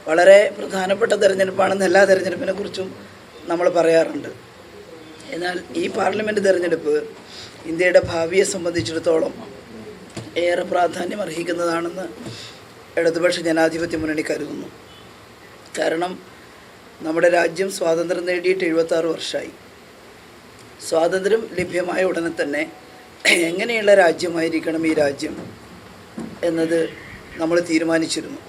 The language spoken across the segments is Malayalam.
വളരെ പ്രധാനപ്പെട്ട തെരഞ്ഞെടുപ്പാണെന്ന് എല്ലാ തെരഞ്ഞെടുപ്പിനെ കുറിച്ചും നമ്മൾ പറയാറുണ്ട്. എന്നാൽ ഈ പാർലമെൻറ്റ് തെരഞ്ഞെടുപ്പ് ഇന്ത്യയുടെ ഭാവിയെ സംബന്ധിച്ചിടത്തോളം ഏറെ പ്രാധാന്യം അർഹിക്കുന്നതാണെന്ന് ഇടതുപക്ഷ ജനാധിപത്യ മുന്നണി കരുതുന്നു. കാരണം നമ്മുടെ രാജ്യം സ്വാതന്ത്ര്യം നേടിയിട്ട് 76 വർഷമായി. സ്വാതന്ത്ര്യം ലഭ്യമായ ഉടനെ തന്നെ എങ്ങനെയുള്ള രാജ്യമായിരിക്കണം ഈ രാജ്യം എന്നത് നമ്മൾ തീരുമാനിച്ചിരുന്നു.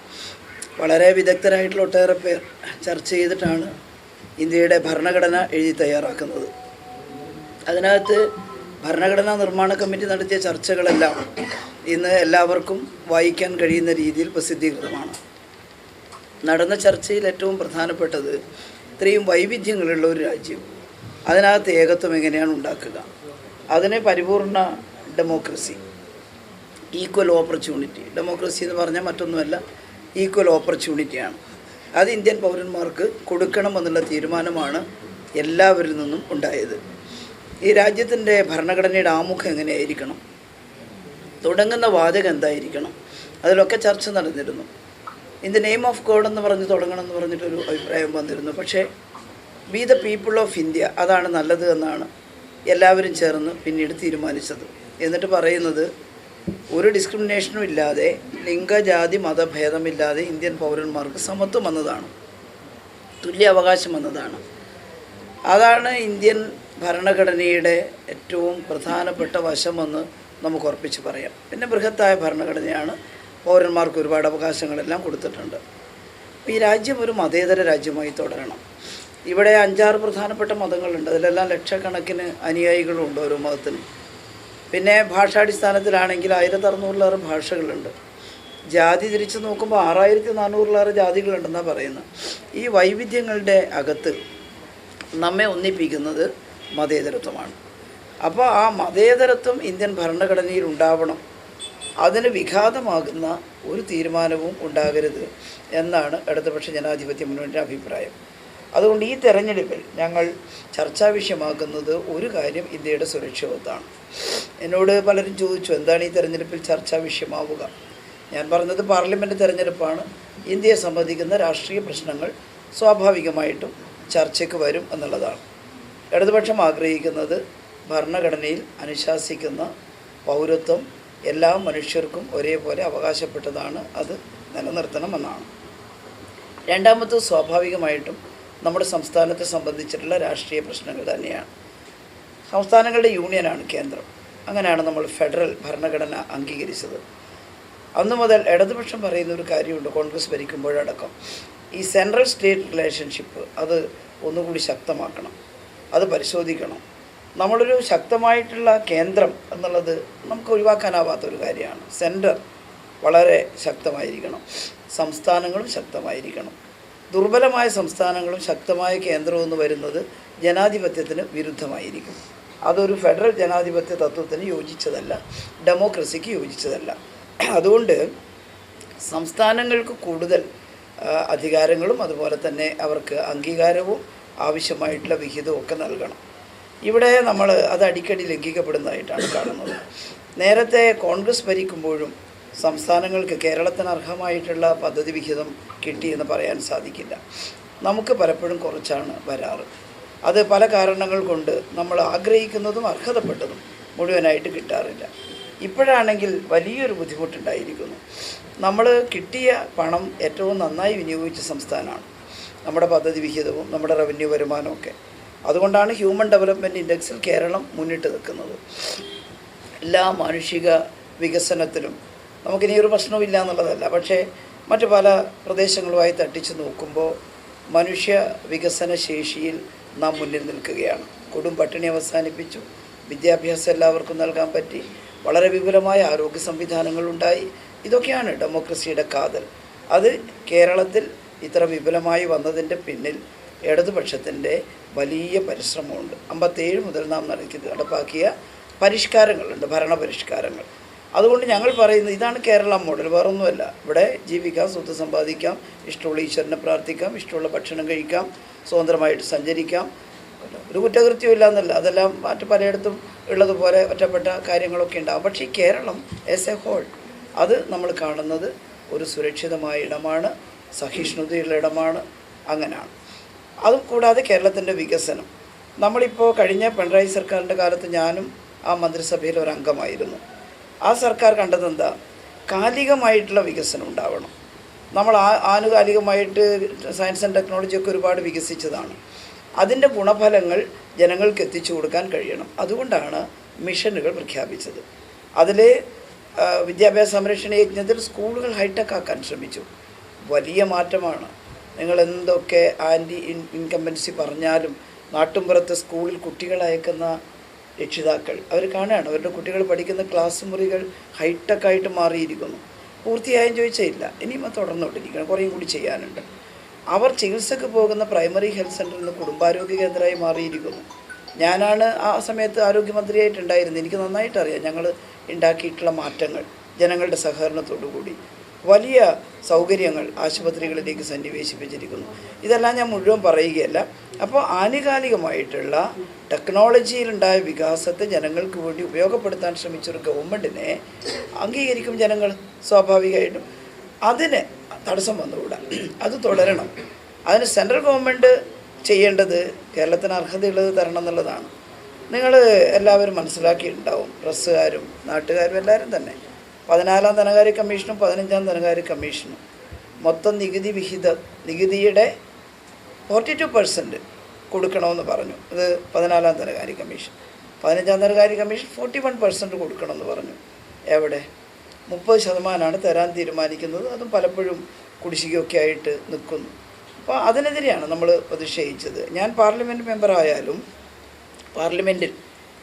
വളരെ വിദഗ്ധരായിട്ടുള്ള ഒട്ടേറെ പേർ ചർച്ച ചെയ്തിട്ടാണ് ഇന്ത്യയുടെ ഭരണഘടന എഴുതി തയ്യാറാക്കുന്നത്. അതിനകത്ത് ഭരണഘടനാ നിർമ്മാണ കമ്മിറ്റി നടത്തിയ ചർച്ചകളെല്ലാം ഇന്ന് എല്ലാവർക്കും വായിക്കാൻ കഴിയുന്ന രീതിയിൽ പ്രസിദ്ധീകൃതമാണ്. നടന്ന ചർച്ചയിൽ ഏറ്റവും പ്രധാനപ്പെട്ടത് ഇത്രയും വൈവിധ്യങ്ങളുള്ള ഒരു രാജ്യം, അതിനകത്ത് ഏകത്വം എങ്ങനെയാണ് ഉണ്ടാക്കുക, അതിന് പരിപൂർണ ഡെമോക്രസി, ഈക്വൽ ഓപ്പർച്യൂണിറ്റി. ഡെമോക്രസി എന്ന് പറഞ്ഞാൽ മറ്റൊന്നുമല്ല, ഈക്വൽ ഓപ്പർച്യൂണിറ്റിയാണ്. അത് ഇന്ത്യൻ പൗരന്മാർക്ക് കൊടുക്കണമെന്നുള്ള തീരുമാനമാണ് എല്ലാവരിൽ നിന്നും ഉണ്ടായത്. ഈ രാജ്യത്തിൻ്റെ ഭരണഘടനയുടെ ആമുഖം എങ്ങനെയായിരിക്കണം, തുടങ്ങുന്ന വാചകം എന്തായിരിക്കണം, അതിലൊക്കെ ചർച്ച നടന്നിരുന്നു. In the name of God എന്ന് പറഞ്ഞ് തുടങ്ങണം എന്ന് പറഞ്ഞിട്ടൊരു അഭിപ്രായം വന്നിരുന്നു. പക്ഷേ B the people of India അതാണ് നല്ലത് എന്നാണ് എല്ലാവരും ചേർന്ന് പിന്നീട് തീരുമാനിച്ചത്. എന്നിട്ട് പറയുന്നത് ഒരു ഡിസ്ക്രിമിനേഷനും ഇല്ലാതെ, ലിംഗജാതി മതഭേദമില്ലാതെ ഇന്ത്യൻ പൗരന്മാർക്ക് സമത്വം എന്നതാണ്, തുല്യ അവകാശം എന്നതാണ്. അതാണ് ഇന്ത്യൻ ഭരണഘടനയുടെ ഏറ്റവും പ്രധാനപ്പെട്ട വശമെന്ന് നമുക്ക് ഉറപ്പിച്ച് പറയാം. പിന്നെ ബൃഹത്തായ ഭരണഘടനയാണ്, പൗരന്മാർക്ക് ഒരുപാട് അവകാശങ്ങളെല്ലാം കൊടുത്തിട്ടുണ്ട്. ഈ രാജ്യം ഒരു മതേതര രാജ്യമായി തുടരണം. ഇവിടെ 5-6 പ്രധാനപ്പെട്ട മതങ്ങളുണ്ട്, അതിലെല്ലാം ലക്ഷക്കണക്കിന് അനുയായികളുണ്ട് ഓരോ മതത്തിനും. പിന്നെ ഭാഷാടിസ്ഥാനത്തിലാണെങ്കിൽ 1600-ലേറെ ഭാഷകളുണ്ട്. ജാതി തിരിച്ച് നോക്കുമ്പോൾ 6400-ലേറെ ജാതികളുണ്ടെന്നാണ് പറയുന്നത്. ഈ വൈവിധ്യങ്ങളുടെ അകത്ത് നമ്മെ ഒന്നിപ്പിക്കുന്നത് മതേതരത്വമാണ്. അപ്പോൾ ആ മതേതരത്വം ഇന്ത്യൻ ഭരണഘടനയിൽ ഉണ്ടാവണം. അതിന് വിഘാതമാകുന്ന ഒരു തീരുമാനവും ഉണ്ടാകരുത് എന്നാണ് ഇടതുപക്ഷ ജനാധിപത്യ മുന്നണിയുടെ അഭിപ്രായം. അതുകൊണ്ട് ഈ തെരഞ്ഞെടുപ്പിൽ ഞങ്ങൾ ചർച്ചാ വിഷയമാക്കുന്നത് ഒരു കാര്യം, ഇന്ത്യയുടെ സുരക്ഷിതത്വമാണ്. എന്നോട് പലരും ചോദിച്ചു, എന്താണ് ഈ തെരഞ്ഞെടുപ്പിൽ ചർച്ചാ വിഷയമാവുക? ഞാൻ പറഞ്ഞത് പാർലമെൻറ്റ് തെരഞ്ഞെടുപ്പാണ്. ഇന്ത്യയെ സംബന്ധിക്കുന്ന രാഷ്ട്രീയ പ്രശ്നങ്ങൾ സ്വാഭാവികമായിട്ടും ചർച്ചയ്ക്ക് വരും എന്നുള്ളതാണ്. ഇടതുപക്ഷം ആഗ്രഹിക്കുന്നത് ഭരണഘടനയിൽ അനുശാസിക്കുന്ന പൗരത്വം എല്ലാ മനുഷ്യർക്കും ഒരേപോലെ അവകാശപ്പെട്ടതാണ്, അത് നിലനിർത്തണമെന്നാണ്. രണ്ടാമത്തത് സ്വാഭാവികമായിട്ടും നമ്മുടെ സംസ്ഥാനത്തെ സംബന്ധിച്ചിട്ടുള്ള രാഷ്ട്രീയ പ്രശ്നങ്ങൾ തന്നെയാണ്. സംസ്ഥാനങ്ങളുടെ യൂണിയനാണ് കേന്ദ്രം. അങ്ങനെയാണ് നമ്മൾ ഫെഡറൽ ഭരണഘടന അംഗീകരിച്ചത്. അന്നു മുതൽ ഇടതുപക്ഷം പറയുന്ന ഒരു കാര്യമുണ്ട്, കോൺഗ്രസ് ഭരിക്കുമ്പോഴടക്കം, ഈ സെൻട്രൽ സ്റ്റേറ്റ് റിലേഷൻഷിപ്പ് അത് ഒന്നുകൂടി ശക്തമാക്കണം, അത് പരിശോധിക്കണം. നമ്മളൊരു ശക്തമായിട്ടുള്ള കേന്ദ്രം എന്നുള്ളത് നമുക്ക് ഒഴിവാക്കാനാവാത്തൊരു കാര്യമാണ്. സെൻറ്റർ വളരെ ശക്തമായിരിക്കണം, സംസ്ഥാനങ്ങളും ശക്തമായിരിക്കണം. ദുർബലമായ സംസ്ഥാനങ്ങളും ശക്തമായ കേന്ദ്രവും എന്ന് വരുന്നത് ജനാധിപത്യത്തിന് വിരുദ്ധമായിരിക്കും. അതൊരു ഫെഡറൽ ജനാധിപത്യ തത്വത്തിന് യോജിച്ചതല്ല, ഡെമോക്രസിക്ക് യോജിച്ചതല്ല. അതുകൊണ്ട് സംസ്ഥാനങ്ങൾക്ക് കൂടുതൽ അധികാരങ്ങളും അതുപോലെ തന്നെ അവർക്ക് അംഗീകാരവും ആവശ്യമായിട്ടുള്ള വിഹിതവും ഒക്കെ നൽകണം. ഇവിടെ നമ്മൾ അത് അടിക്കടി ലംഘിക്കപ്പെടുന്നതായിട്ടാണ് കാണുന്നത്. നേരത്തെ കോൺഗ്രസ് ഭരിക്കുമ്പോഴും സംസ്ഥാനങ്ങൾക്ക് കേരളത്തിന് അർഹമായിട്ടുള്ള പദ്ധതി വിഹിതം കിട്ടിയെന്ന് പറയാൻ സാധിക്കില്ല. നമുക്ക് പലപ്പോഴും കുറച്ചാണ് വരാറ്. അത് പല കാരണങ്ങൾ കൊണ്ട് നമ്മൾ ആഗ്രഹിക്കുന്നതും അർഹതപ്പെട്ടതും മുഴുവനായിട്ട് കിട്ടാറില്ല. ഇപ്പോഴാണെങ്കിൽ വലിയൊരു ബുദ്ധിമുട്ടുണ്ടായിരിക്കുന്നു. നമ്മൾ കിട്ടിയ പണം ഏറ്റവും നന്നായി വിനിയോഗിച്ച സംസ്ഥാനമാണ്, നമ്മുടെ പദ്ധതി വിഹിതവും നമ്മുടെ റവന്യൂ വരുമാനമൊക്കെ. അതുകൊണ്ടാണ് ഹ്യൂമൻ ഡെവലപ്മെൻറ്റ് ഇൻഡെക്സിൽ കേരളം മുന്നിട്ട് നിൽക്കുന്നത്. എല്ലാ മാനുഷിക വികസനത്തിലും നമുക്കിനി ഒരു പ്രശ്നമില്ല എന്നുള്ളതല്ല, പക്ഷേ മറ്റു പല പ്രദേശങ്ങളുമായി തട്ടിച്ച് നോക്കുമ്പോൾ മനുഷ്യ വികസന ശേഷിയിൽ നാം മുന്നിൽ നിൽക്കുകയാണ്. കൊടും പട്ടിണി അവസാനിപ്പിച്ചു, വിദ്യാഭ്യാസം എല്ലാവർക്കും നൽകാൻ പറ്റി, വളരെ വിപുലമായ ആരോഗ്യ സംവിധാനങ്ങളുണ്ടായി. ഇതൊക്കെയാണ് ഡെമോക്രസിയുടെ കാതൽ. അത് കേരളത്തിൽ ഇത്ര വിപുലമായി വന്നതിൻ്റെ പിന്നിൽ ഇടതുപക്ഷത്തിൻ്റെ വലിയ പരിശ്രമമുണ്ട്. 57 മുതൽ നാം നടപ്പാക്കിയ പരിഷ്കാരങ്ങളുണ്ട്, ഭരണപരിഷ്കാരങ്ങൾ. അതുകൊണ്ട് ഞങ്ങൾ പറയുന്നത് ഇതാണ് കേരള മോഡൽ, വേറൊന്നുമല്ല. ഇവിടെ ജീവിക്കാം, സ്വത്ത് സമ്പാദിക്കാം, ഇഷ്ടമുള്ള ഈശ്വരനെ പ്രാർത്ഥിക്കാം, ഇഷ്ടമുള്ള ഭക്ഷണം കഴിക്കാം, സ്വതന്ത്രമായിട്ട് സഞ്ചരിക്കാം, ഒരു കുറ്റകൃത്യമില്ല എന്നല്ല, അതെല്ലാം മറ്റു പലയിടത്തും ഉള്ളതുപോലെ ഒറ്റപ്പെട്ട കാര്യങ്ങളൊക്കെ ഉണ്ടാകും. പക്ഷേ ഈ കേരളം ആസ് എ ഹോൾ അത് നമ്മൾ കാണുന്നത് ഒരു സുരക്ഷിതമായ ഇടമാണ്. സഹിഷ്ണുതയുള്ള ഇടമാണ്. അങ്ങനെയാണ്. അതും കൂടാതെ കേരളത്തിൻ്റെ വികസനം, നമ്മളിപ്പോൾ കഴിഞ്ഞ പിണറായി സർക്കാരിൻ്റെ കാലത്ത് ഞാനും ആ മന്ത്രിസഭയിൽ ഒരു അംഗമായിരുന്നു. ആ സർക്കാർ കണ്ടതെന്താ, കാലികമായിട്ടുള്ള വികസനം ഉണ്ടാവണം. നമ്മൾ ആനുകാലികമായിട്ട് സയൻസ് ആൻഡ് ടെക്നോളജിയൊക്കെ ഒരുപാട് വികസിച്ചതാണ്. അതിൻ്റെ ഗുണഫലങ്ങൾ ജനങ്ങൾക്ക് എത്തിച്ചു കൊടുക്കാൻ കഴിയണം. അതുകൊണ്ടാണ് മിഷനുകൾ പ്രഖ്യാപിച്ചത്. അതിൽ വിദ്യാഭ്യാസ സംരക്ഷണ യജ്ഞത്തിൽ സ്കൂളുകൾ ഹൈടെക് ആക്കാൻ ശ്രമിച്ചു. വലിയ മാറ്റമാണ്. നിങ്ങൾ എന്തൊക്കെ ആൻറ്റി ഇൻകംബൻസി പറഞ്ഞാലും നാട്ടുമ്പുറത്ത് സ്കൂളിൽ കുട്ടികളെ അയക്കുന്ന രക്ഷിതാക്കൾ അവർ കാണുകയാണ് അവരുടെ കുട്ടികൾ പഠിക്കുന്ന ക്ലാസ് മുറികൾ ഹൈടെക്കായിട്ട് മാറിയിരിക്കുന്നു. പൂർത്തിയായും ചോദിച്ചില്ല, ഇനിയും അത് തുടർന്നുകൊണ്ടിരിക്കണം, കുറേയും കൂടി ചെയ്യാനുണ്ട്. അവർ ചികിത്സക്ക് പോകുന്ന പ്രൈമറി ഹെൽത്ത് സെൻ്ററിൽ നിന്ന് കുടുംബാരോഗ്യ കേന്ദ്രമായി മാറിയിരിക്കുന്നു. ഞാനാണ് ആ സമയത്ത് ആരോഗ്യമന്ത്രിയായിട്ടുണ്ടായിരുന്നത്. എനിക്ക് നന്നായിട്ടറിയാം ഞങ്ങൾ ഉണ്ടാക്കിയിട്ടുള്ള മാറ്റങ്ങൾ. ജനങ്ങളുടെ സഹകരണത്തോടു കൂടി വലിയ സൗകര്യങ്ങൾ ആശുപത്രികളിലേക്ക് സന്നിവേശിപ്പിച്ചിരിക്കുന്നു. ഇതെല്ലാം ഞാൻ മുഴുവൻ പറയുകയല്ല. അപ്പോൾ ആനുകാലികമായിട്ടുള്ള ടെക്നോളജിയിലുണ്ടായ വികാസത്തെ ജനങ്ങൾക്ക് വേണ്ടി ഉപയോഗപ്പെടുത്താൻ ശ്രമിച്ചൊരു ഗവൺമെൻറ്റിനെ അംഗീകരിക്കും ജനങ്ങൾ സ്വാഭാവികമായിട്ടും. അതിന് തടസ്സം വന്നുകൂടാ, അത് തുടരണം. അതിന് സെൻട്രൽ ഗവൺമെൻറ് ചെയ്യേണ്ടത് കേരളത്തിന് അർഹതയുള്ളത് തരണം എന്നുള്ളതാണ്. നിങ്ങൾ എല്ലാവരും മനസ്സിലാക്കിയിട്ടുണ്ടാവും, പ്രസ്സുകാരും നാട്ടുകാരും എല്ലാവരും തന്നെ. 14-ാം ധനകാര്യ കമ്മീഷനും 15-ാം ധനകാര്യ കമ്മീഷനും മൊത്തം നികുതിയുടെ 42% കൊടുക്കണമെന്ന് പറഞ്ഞു. ഇത് 14-ാം ധനകാര്യ കമ്മീഷൻ. 15-ാം ധനകാര്യ കമ്മീഷൻ 41% കൊടുക്കണമെന്ന് പറഞ്ഞു. എവിടെ? 30% തരാൻ തീരുമാനിക്കുന്നത്. അതും പലപ്പോഴും കുടിശ്ശികയൊക്കെ ആയിട്ട് നിൽക്കുന്നു. അപ്പോൾ അതിനെതിരെയാണ് നമ്മൾ പ്രതിഷേധിച്ചത്. ഞാൻ പാർലമെൻറ്റ് മെമ്പറായാലും പാർലമെൻറ്റിൽ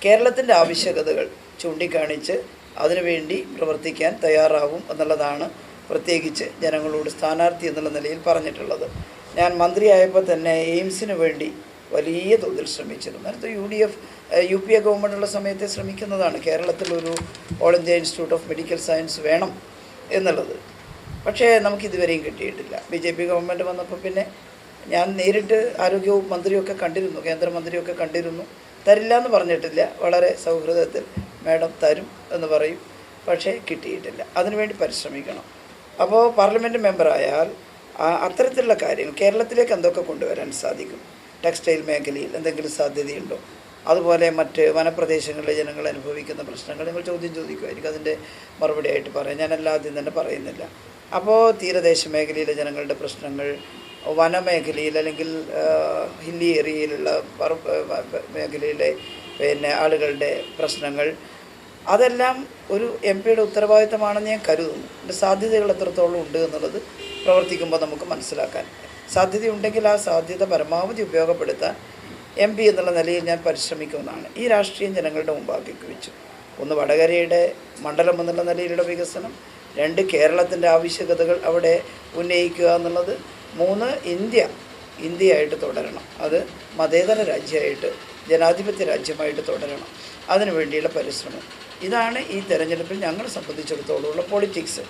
കേരളത്തിൻ്റെ ആവശ്യകതകൾ ചൂണ്ടിക്കാണിച്ച് അതിനുവേണ്ടി പ്രവർത്തിക്കാൻ തയ്യാറാവും എന്നുള്ളതാണ് പ്രത്യേകിച്ച് ജനങ്ങളോട് സ്ഥാനാർത്ഥി എന്നുള്ള നിലയിൽ പറഞ്ഞിട്ടുള്ളത്. ഞാൻ മന്ത്രിയായപ്പോൾ തന്നെ എയിംസിന് വേണ്ടി വലിയ തോതിൽ ശ്രമിച്ചിരുന്നു. നേരത്തെ UPA ഗവൺമെൻറ്റുള്ള സമയത്തെ ശ്രമിക്കുന്നതാണ് കേരളത്തിലൊരു all India institute of medical science വേണം എന്നുള്ളത്. പക്ഷേ നമുക്കിതുവരെയും കിട്ടിയിട്ടില്ല. BJP ഗവൺമെൻറ് വന്നപ്പോൾ പിന്നെ ഞാൻ നേരിട്ട് ആരോഗ്യവകുപ്പ് മന്ത്രിയൊക്കെ കണ്ടിരുന്നു, കേന്ദ്രമന്ത്രിയൊക്കെ കണ്ടിരുന്നു. തരില്ല എന്ന് പറഞ്ഞിട്ടില്ല, വളരെ സൗഹൃദത്തിൽ മാഡം തരും എന്ന് പറയും. പക്ഷേ കിട്ടിയിട്ടില്ല. അതിനുവേണ്ടി പരിശ്രമിക്കണം. അപ്പോൾ പാർലമെൻറ്റ് മെമ്പറായാൽ അത്തരത്തിലുള്ള കാര്യങ്ങൾ കേരളത്തിലേക്ക് എന്തൊക്കെ കൊണ്ടുവരാൻ സാധിക്കും? ടെക്സ്റ്റൈൽ മേഖലയിൽ എന്തെങ്കിലും സാധ്യതയുണ്ടോ? അതുപോലെ മറ്റ് വനപ്രദേശങ്ങളിലെ ജനങ്ങൾ അനുഭവിക്കുന്ന പ്രശ്നങ്ങൾ നിങ്ങൾ ചോദ്യം ചോദിക്കുമായിരിക്കും. അതിൻ്റെ മറുപടി ആയിട്ട് പറയാം. ഞാനെല്ലാം ആദ്യം തന്നെ പറയുന്നില്ല. അപ്പോൾ തീരദേശ മേഖലയിലെ ജനങ്ങളുടെ പ്രശ്നങ്ങൾ, വനമേഖലയിൽ അല്ലെങ്കിൽ ഹില്ലി ഏരിയയിലുള്ള മേഖലയിലെ ആളുകളുടെ പ്രശ്നങ്ങൾ, അതെല്ലാം ഒരു MP-യുടെ ഉത്തരവാദിത്തമാണെന്ന് ഞാൻ കരുതുന്നു. എൻ്റെ സാധ്യതകൾ എത്രത്തോളം ഉണ്ട് എന്നുള്ളത് പ്രവർത്തിക്കുമ്പോൾ നമുക്ക് മനസ്സിലാക്കാൻ സാധ്യതയുണ്ടെങ്കിൽ ആ സാധ്യത പരമാവധി ഉപയോഗപ്പെടുത്താൻ MP എന്നുള്ള നിലയിൽ ഞാൻ പരിശ്രമിക്കുമെന്നാണ്. ഈ രാഷ്ട്രീയം ജനങ്ങളുടെ മുമ്പാക്കി വെച്ചു. ഒന്ന്, വടകരയുടെ മണ്ഡലം എന്നുള്ള നിലയിലുള്ള വികസനം. 2, കേരളത്തിൻ്റെ ആവശ്യകതകൾ അവിടെ ഉന്നയിക്കുക എന്നുള്ളത്. 3, ഇന്ത്യയായിട്ട് തുടരണം. അത് മതേതര രാജ്യമായിട്ട് ജനാധിപത്യ രാജ്യമായിട്ട് തുടരണം. അതിനു വേണ്ടിയുള്ള പരിശ്രമം. ഇതാണ് ഈ തെരഞ്ഞെടുപ്പിൽ ഞങ്ങളെ സംബന്ധിച്ചിടത്തോളമുള്ള പൊളിറ്റിക്സ്.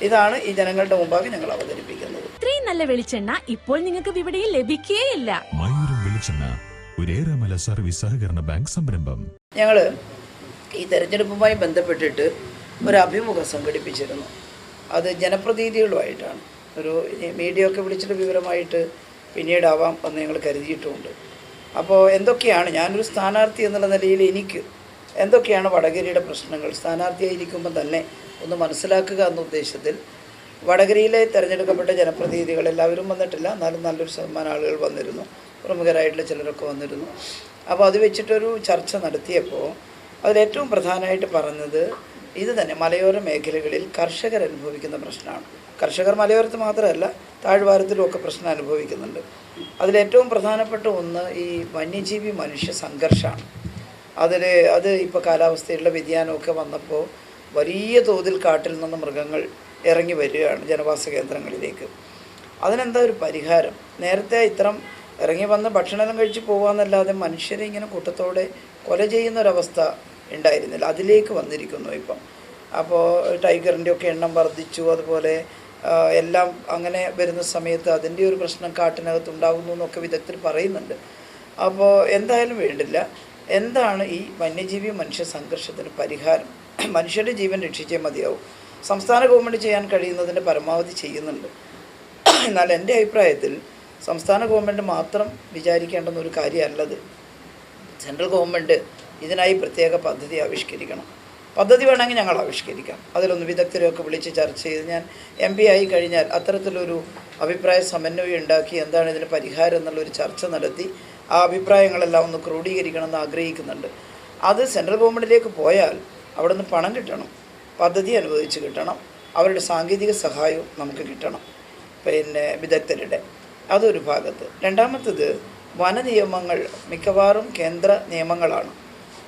ഇതാണ് ഈ ജനങ്ങളുടെ മുമ്പാകെ ഞങ്ങൾ അവതരിപ്പിക്കുന്നത്. ഇത്രയും നല്ല വെളിച്ചെണ്ണ ഇപ്പോൾ നിങ്ങൾക്ക് വിപണിയിൽ ലഭിക്കുകയില്ല. സർവീസ് സഹകരണ ബാങ്ക് സംരംഭം. ഞങ്ങൾ ഈ തെരഞ്ഞെടുപ്പുമായി ബന്ധപ്പെട്ടിട്ട് ഒരു അഭിമുഖം സംഘടിപ്പിച്ചിരുന്നു. അത് ജനപ്രതിനിധികളുമായിട്ടാണ്. ഒരു മീഡിയ ഒക്കെ വിളിച്ചിട്ട് വിവരമായിട്ട് പിന്നീടാവാം എന്ന് ഞങ്ങൾ കരുതിയിട്ടുമുണ്ട്. അപ്പോൾ എന്തൊക്കെയാണ് ഞാനൊരു സ്ഥാനാർത്ഥി എന്നുള്ള നിലയിൽ എനിക്ക് എന്തൊക്കെയാണ് വടകരയുടെ പ്രശ്നങ്ങൾ സ്ഥാനാർത്ഥിയായിരിക്കുമ്പോൾ തന്നെ ഒന്ന് മനസ്സിലാക്കുക എന്ന ഉദ്ദേശത്തിൽ വടകരയിലെ തിരഞ്ഞെടുക്കപ്പെട്ട ജനപ്രതിനിധികൾ എല്ലാവരും വന്നിട്ടില്ല, എന്നാലും നല്ലൊരു ശതമാനം ആളുകൾ വന്നിരുന്നു. പ്രമുഖരായിട്ടുള്ള ചിലരൊക്കെ വന്നിരുന്നു. അപ്പോൾ അത് വെച്ചിട്ടൊരു ചർച്ച നടത്തിയപ്പോൾ അതിലേറ്റവും പ്രധാനമായിട്ട് പറഞ്ഞത് ഇത് തന്നെ, മലയോര മേഖലകളിൽ കർഷകർ അനുഭവിക്കുന്ന പ്രശ്നമാണ്. കർഷകർ മലയോരത്ത് മാത്രമല്ല താഴ്വാരത്തിലും ഒക്കെ പ്രശ്നം അനുഭവിക്കുന്നുണ്ട്. അതിലേറ്റവും പ്രധാനപ്പെട്ട ഒന്ന് ഈ വന്യജീവി മനുഷ്യ സംഘർഷമാണ്. അത് ഇപ്പോൾ കാലാവസ്ഥയിലുള്ള വ്യതിയാനമൊക്കെ വന്നപ്പോൾ വലിയ തോതിൽ കാട്ടിൽ നിന്ന് മൃഗങ്ങൾ ഇറങ്ങി വരികയാണ് ജനവാസ കേന്ദ്രങ്ങളിലേക്ക്. അതിനെന്താ ഒരു പരിഹാരം? നേരത്തെ ഇത്തരം ഇറങ്ങി വന്ന് ഭക്ഷണം കഴിച്ച് പോകാമെന്നല്ലാതെ മനുഷ്യരെ ഇങ്ങനെ കൂട്ടത്തോടെ കൊല ചെയ്യുന്നൊരവസ്ഥ ഉണ്ടായിരുന്നില്ല. അതിലേക്ക് വന്നിരിക്കുന്നു ഇപ്പം. അപ്പോൾ ടൈഗറിൻ്റെ ഒക്കെ എണ്ണം വർദ്ധിച്ചു. അതുപോലെ എല്ലാം അങ്ങനെ വരുന്ന സമയത്ത് അതിൻ്റെ ഒരു പ്രശ്നം കാട്ടിനകത്ത് ഉണ്ടാകുന്നു എന്നൊക്കെ വിദഗ്ധർ പറയുന്നുണ്ട്. അപ്പോൾ എന്തായാലും വേണ്ടില്ല. എന്താണ് ഈ വന്യജീവി മനുഷ്യ സംഘർഷത്തിന് പരിഹാരം? മനുഷ്യരുടെ ജീവൻ രക്ഷിച്ചേ മതിയാവും. സംസ്ഥാന ഗവൺമെൻറ് ചെയ്യാൻ കഴിയുന്നതിൻ്റെ പരമാവധി ചെയ്യുന്നുണ്ട്. എന്നാൽ എൻ്റെ അഭിപ്രായത്തിൽ സംസ്ഥാന ഗവൺമെൻറ് മാത്രം വിചാരിക്കേണ്ടുന്ന ഒരു കാര്യമല്ലത്. സെൻട്രൽ ഗവൺമെൻറ് ഇതിനായി പ്രത്യേക പദ്ധതി ആവിഷ്കരിക്കണം. പദ്ധതി വേണമെങ്കിൽ ഞങ്ങൾ ആവിഷ്കരിക്കാം. അതിലൊന്ന് വിദഗ്ധരെയൊക്കെ വിളിച്ച് ചർച്ച ചെയ്ത്, ഞാൻ MP ആയി കഴിഞ്ഞാൽ അത്തരത്തിലൊരു അഭിപ്രായ സമന്വയം ഉണ്ടാക്കി എന്താണ് ഇതിന് പരിഹാരം എന്നുള്ളൊരു ചർച്ച നടത്തി ആ അഭിപ്രായങ്ങളെല്ലാം ഒന്ന് ക്രോഡീകരിക്കണമെന്ന് ആഗ്രഹിക്കുന്നുണ്ട്. അത് സെൻട്രൽ ഗവൺമെൻറ്റിലേക്ക് പോയാൽ അവിടെ നിന്ന് പണം കിട്ടണം, പദ്ധതി അനുവദിച്ച് കിട്ടണം, അവരുടെ സാങ്കേതിക സഹായവും നമുക്ക് കിട്ടണം, വിദഗ്ധരുടെ. അതൊരു ഭാഗത്ത്. രണ്ടാമത്തത് വന നിയമങ്ങൾ മിക്കവാറും കേന്ദ്ര നിയമങ്ങളാണ്.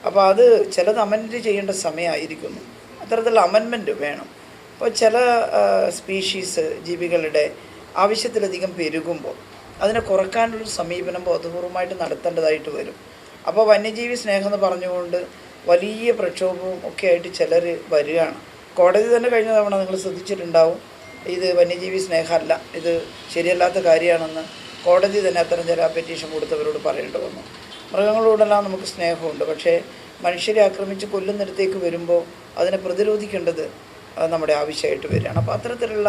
അപ്പോൾ അത് ചിലത് അമെൻഡ് ചെയ്യേണ്ട സമയമായിരിക്കുന്നു. അത്തരത്തിലുള്ള അമെൻമെൻറ്റ് വേണം. അപ്പോൾ ചില സ്പീഷീസ് ജീവികളുടെ ആവശ്യത്തിലധികം പെരുകുമ്പോൾ അതിനെ കുറയ്ക്കാനൊരു സമീപനം ബോധപൂർവമായിട്ട് നടത്തേണ്ടതായിട്ട് വരും. അപ്പോൾ വന്യജീവി സ്നേഹം എന്ന് പറഞ്ഞുകൊണ്ട് വലിയ പ്രക്ഷോഭവും ഒക്കെ ആയിട്ട് ചിലർ വരികയാണ്. കോടതി തന്നെ കഴിഞ്ഞ തവണ നിങ്ങൾ ശ്രദ്ധിച്ചിട്ടുണ്ടാവും, ഇത് വന്യജീവി സ്നേഹമല്ല, ഇത് ശരിയല്ലാത്ത കാര്യമാണെന്ന് കോടതി തന്നെ അത്തരം ചില പെറ്റീഷൻ കൊടുത്തവരോട് പറയേണ്ടി വന്നു. മൃഗങ്ങളോടെല്ലാം നമുക്ക് സ്നേഹമുണ്ട്, പക്ഷേ മനുഷ്യരെ ആക്രമിച്ച് കൊല്ലുന്നിടത്തേക്ക് വരുമ്പോൾ അതിനെ പ്രതിരോധിക്കേണ്ടത് നമ്മുടെ ആവശ്യമായിട്ട് വരികയാണ്. അപ്പോൾ അത്തരത്തിലുള്ള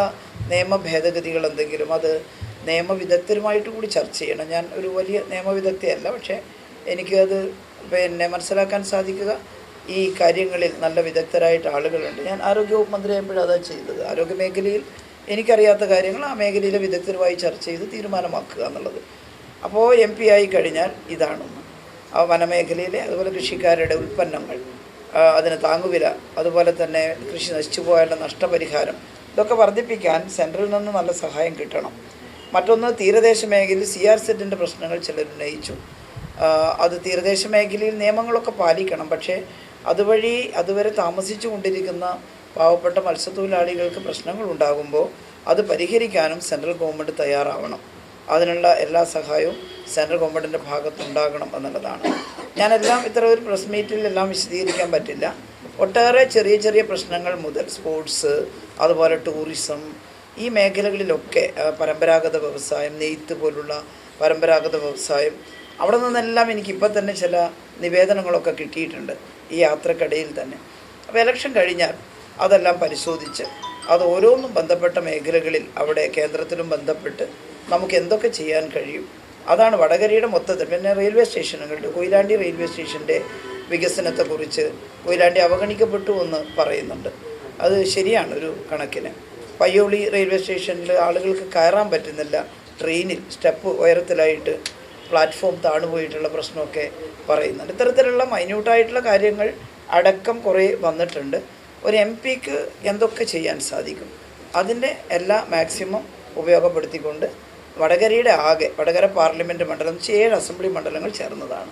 നിയമ ഭേദഗതികൾ എന്തെങ്കിലും അത് നിയമവിദഗ്ധരുമായിട്ട് കൂടി ചർച്ച ചെയ്യണം. ഞാൻ ഒരു വലിയ നിയമവിദഗ്ധയല്ല, പക്ഷേ എനിക്കത് മനസ്സിലാക്കാൻ സാധിക്കുക ഈ കാര്യങ്ങളിൽ നല്ല വിദഗ്ധരായിട്ട് ആളുകളുണ്ട്. ഞാൻ ആരോഗ്യവകുപ്പ് മന്ത്രിയായപ്പോഴും അതാണ് ചെയ്തത്. ആരോഗ്യ മേഖലയിൽ എനിക്കറിയാത്ത കാര്യങ്ങൾ ആ മേഖലയിലെ വിദഗ്ധരുമായി ചർച്ച ചെയ്ത് തീരുമാനമാക്കുക എന്നുള്ളത്. അപ്പോൾ MP ആയി കഴിഞ്ഞാൽ ഇതാണെന്ന് ആ വനമേഖലയിലെ അതുപോലെ കൃഷിക്കാരുടെ ഉൽപ്പന്നങ്ങൾ, അതിന് താങ്ങുവില, അതുപോലെ തന്നെ കൃഷി നശിച്ചു പോയാലുള്ള നഷ്ടപരിഹാരം, ഇതൊക്കെ വർദ്ധിപ്പിക്കാൻ സെൻട്രലിൽ നിന്ന് നല്ല സഹായം കിട്ടണം. മറ്റൊന്ന് തീരദേശ മേഖലയിൽ CRZ പ്രശ്നങ്ങൾ ചിലർ ഉന്നയിച്ചു. അത് തീരദേശ മേഖലയിൽ നിയമങ്ങളൊക്കെ പാലിക്കണം, പക്ഷേ അതുവഴി അതുവരെ താമസിച്ചു കൊണ്ടിരിക്കുന്ന പാവപ്പെട്ട മത്സ്യത്തൊഴിലാളികൾക്ക് പ്രശ്നങ്ങൾ ഉണ്ടാകുമ്പോൾ അത് പരിഹരിക്കാനും സെൻട്രൽ ഗവൺമെൻറ് തയ്യാറാവണം. അതിനുള്ള എല്ലാ സഹായവും സെൻട്രൽ ഗവൺമെൻറ്റിൻ്റെ ഭാഗത്തുണ്ടാകണം എന്നുള്ളതാണ്. ഞാനെല്ലാം ഇത്ര ഒരു പ്രസ് മീറ്റിൽ എല്ലാം വിശദീകരിക്കാൻ പറ്റില്ല. ഒട്ടേറെ ചെറിയ ചെറിയ പ്രശ്നങ്ങൾ മുതൽ സ്പോർട്സ്, അതുപോലെ ടൂറിസം, ഈ മേഖലകളിലൊക്കെ പരമ്പരാഗത വ്യവസായം, നെയ്ത്ത് പോലുള്ള പരമ്പരാഗത വ്യവസായം, അവിടെ നിന്നെല്ലാം എനിക്കിപ്പോൾ തന്നെ ചില നിവേദനങ്ങളൊക്കെ കിട്ടിയിട്ടുണ്ട് ഈ യാത്രക്കിടയിൽ തന്നെ. അപ്പോൾ ഇലക്ഷൻ കഴിഞ്ഞാൽ അതെല്ലാം പരിശോധിച്ച് അത് ഓരോന്നും ബന്ധപ്പെട്ട മേഖലകളിൽ അവിടെ കേന്ദ്രത്തിലും ബന്ധപ്പെട്ട് നമുക്ക് എന്തൊക്കെ ചെയ്യാൻ കഴിയും, അതാണ് വടകരയുടെ മൊത്തത്തിൽ. പിന്നെ റെയിൽവേ സ്റ്റേഷനുകളുണ്ട്. കൊയിലാണ്ടി റെയിൽവേ സ്റ്റേഷൻ്റെ വികസനത്തെക്കുറിച്ച് കൊയിലാണ്ടി അവഗണിക്കപ്പെട്ടു എന്ന് പറയുന്നുണ്ട്. അത് ശരിയാണ് ഒരു കണക്കിന്. പയ്യോളി റെയിൽവേ സ്റ്റേഷനിൽ ആളുകൾക്ക് കയറാൻ പറ്റുന്നില്ല, ട്രെയിനിൽ സ്റ്റെപ്പ് ഉയരത്തിലായിട്ട് പ്ലാറ്റ്ഫോം താണുപോയിട്ടുള്ള പ്രശ്നമൊക്കെ പറയുന്നുണ്ട്. ഇത്തരത്തിലുള്ള മൈന്യൂട്ടായിട്ടുള്ള കാര്യങ്ങൾ അടക്കം കുറേ വന്നിട്ടുണ്ട്. ഒരു MP-ക്ക് എന്തൊക്കെ ചെയ്യാൻ സാധിക്കും അതിൻ്റെ എല്ലാ മാക്സിമം ഉപയോഗപ്പെടുത്തിക്കൊണ്ട് വടകര പാർലമെൻറ്റ് മണ്ഡലം 7 അസംബ്ലി മണ്ഡലങ്ങൾ ചേർന്നതാണ്.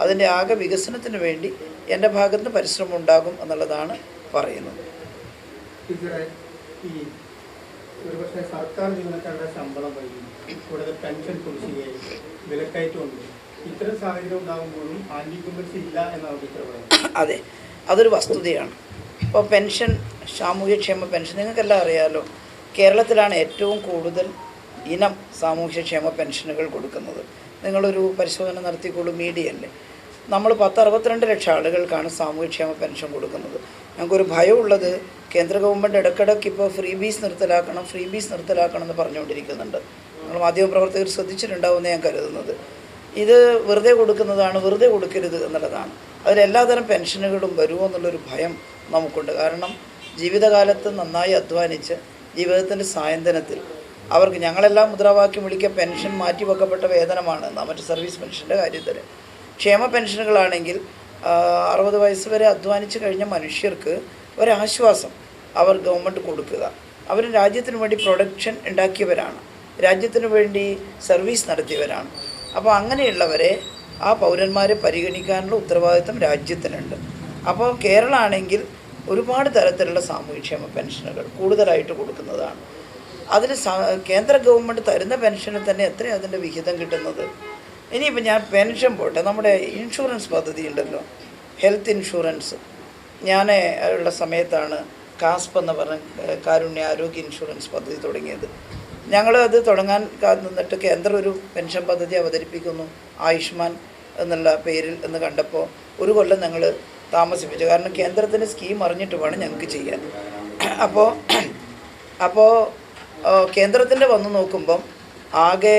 അതിൻ്റെ ആകെ വികസനത്തിന് വേണ്ടി എൻ്റെ ഭാഗത്ത് നിന്ന് പരിശ്രമം ഉണ്ടാകും എന്നുള്ളതാണ് പറയുന്നത്. ഒരുപക്ഷെ സർക്കാർ ജീവനക്കാരുടെ ശമ്പളം വഴി കൂടാതെ പെൻഷൻ കുടിശ്ശികയിൽ വിലക്കയറ്റമുണ്ട്. ഇത്തരം സാഹചര്യം ഉണ്ടാകുമ്പോഴും ആൻറ്റി ഇൻകംബൻസി ഇല്ല എന്നാണ് ഉത്തരവ്. അതെ, അതൊരു വസ്തുതയാണ്. ഇപ്പോൾ പെൻഷൻ, സാമൂഹ്യക്ഷേമ പെൻഷൻ നിങ്ങൾക്കെല്ലാം അറിയാമല്ലോ, കേരളത്തിലാണ് ഏറ്റവും കൂടുതൽ ഇനം സാമൂഹ്യക്ഷേമ പെൻഷനുകൾ കൊടുക്കുന്നത്. നിങ്ങളൊരു പരിശോധന നടത്തിക്കോളൂ, മീഡിയല്ലേ. നമ്മൾ 10-62 ലക്ഷം ആളുകൾക്കാണ് സാമൂഹ്യക്ഷേമ പെൻഷൻ കൊടുക്കുന്നത്. ഞങ്ങൾക്കൊരു ഭയമുള്ളത് കേന്ദ്ര ഗവൺമെൻറ് ഇടയ്ക്കിടയ്ക്ക് ഇപ്പോൾ ഫ്രീ ബീസ് നിർത്തലാക്കണം എന്ന് പറഞ്ഞുകൊണ്ടിരിക്കുന്നുണ്ട്. നിങ്ങൾ മാധ്യമപ്രവർത്തകർ ശ്രദ്ധിച്ചിട്ടുണ്ടാവുമെന്ന് ഞാൻ കരുതുന്നത്. ഇത് വെറുതെ കൊടുക്കുന്നതാണ്, വെറുതെ കൊടുക്കരുത് എന്നുള്ളതാണ്. അതിലെല്ലാതരം പെൻഷനുകളും വരുമോ എന്നുള്ളൊരു ഭയം നമുക്കുണ്ട്. കാരണം ജീവിതകാലത്ത് നന്നായി അധ്വാനിച്ച് ജീവിതത്തിൻ്റെ സായന്തനത്തിൽ അവർക്ക് ഞങ്ങളെല്ലാം മുദ്രാവാക്യം വിളിക്കുക പെൻഷൻ മാറ്റിവെക്കപ്പെട്ട വേതനമാണ് എന്നാണ്. മറ്റ് സർവീസ് പെൻഷൻ്റെ കാര്യത്തിൽ ക്ഷേമ പെൻഷനുകളാണെങ്കിൽ 60 വയസ്സ് വരെ അധ്വാനിച്ച് കഴിഞ്ഞ മനുഷ്യർക്ക് ഒരാശ്വാസം അവർ ഗവൺമെൻറ് കൊടുക്കുക. അവർ രാജ്യത്തിന് വേണ്ടി പ്രൊഡക്ഷൻ ഉണ്ടാക്കിയവരാണ്, രാജ്യത്തിന് വേണ്ടി സർവീസ് നടത്തിയവരാണ്. അപ്പോൾ അങ്ങനെയുള്ളവരെ ആ പൗരന്മാരെ പരിഗണിക്കാനുള്ള ഉത്തരവാദിത്വം രാജ്യത്തിനുണ്ട്. അപ്പോൾ കേരളമാണെങ്കിൽ ഒരുപാട് തരത്തിലുള്ള സാമൂഹ്യക്ഷേമ പെൻഷനുകൾ കൂടുതലായിട്ട് കൊടുക്കുന്നതാണ്. അതിൽ കേന്ദ്ര ഗവൺമെൻറ് തരുന്ന പെൻഷന് തന്നെ എത്രയാണ് അതിൻ്റെ വിഹിതം കിട്ടുന്നത്? ഇനിയിപ്പോൾ ഞാൻ പെൻഷൻ പോട്ടെ, നമ്മുടെ ഇൻഷുറൻസ് പദ്ധതി ഉണ്ടല്ലോ, ഹെൽത്ത് ഇൻഷുറൻസ്. ഞാൻ ഉള്ള സമയത്താണ് കാസ്പ് എന്ന് പറഞ്ഞ കാരുണ്യ ആരോഗ്യ ഇൻഷുറൻസ് പദ്ധതി തുടങ്ങിയത്. ഞങ്ങളത് തുടങ്ങാൻ നിന്നിട്ട് കേന്ദ്രം ഒരു പെൻഷൻ പദ്ധതി അവതരിപ്പിക്കുന്നു ആയുഷ്മാൻ എന്നുള്ള പേരിൽ എന്ന് കണ്ടപ്പോൾ 1 കൊല്ലം ഞങ്ങൾ താമസിപ്പിച്ചു. കാരണം കേന്ദ്രത്തിൻ്റെ സ്കീം അറിഞ്ഞിട്ട് വേണം ഞങ്ങൾക്ക് ചെയ്യാൻ. അപ്പോൾ കേന്ദ്രത്തിൻ്റെ വന്ന് നോക്കുമ്പം ആകെ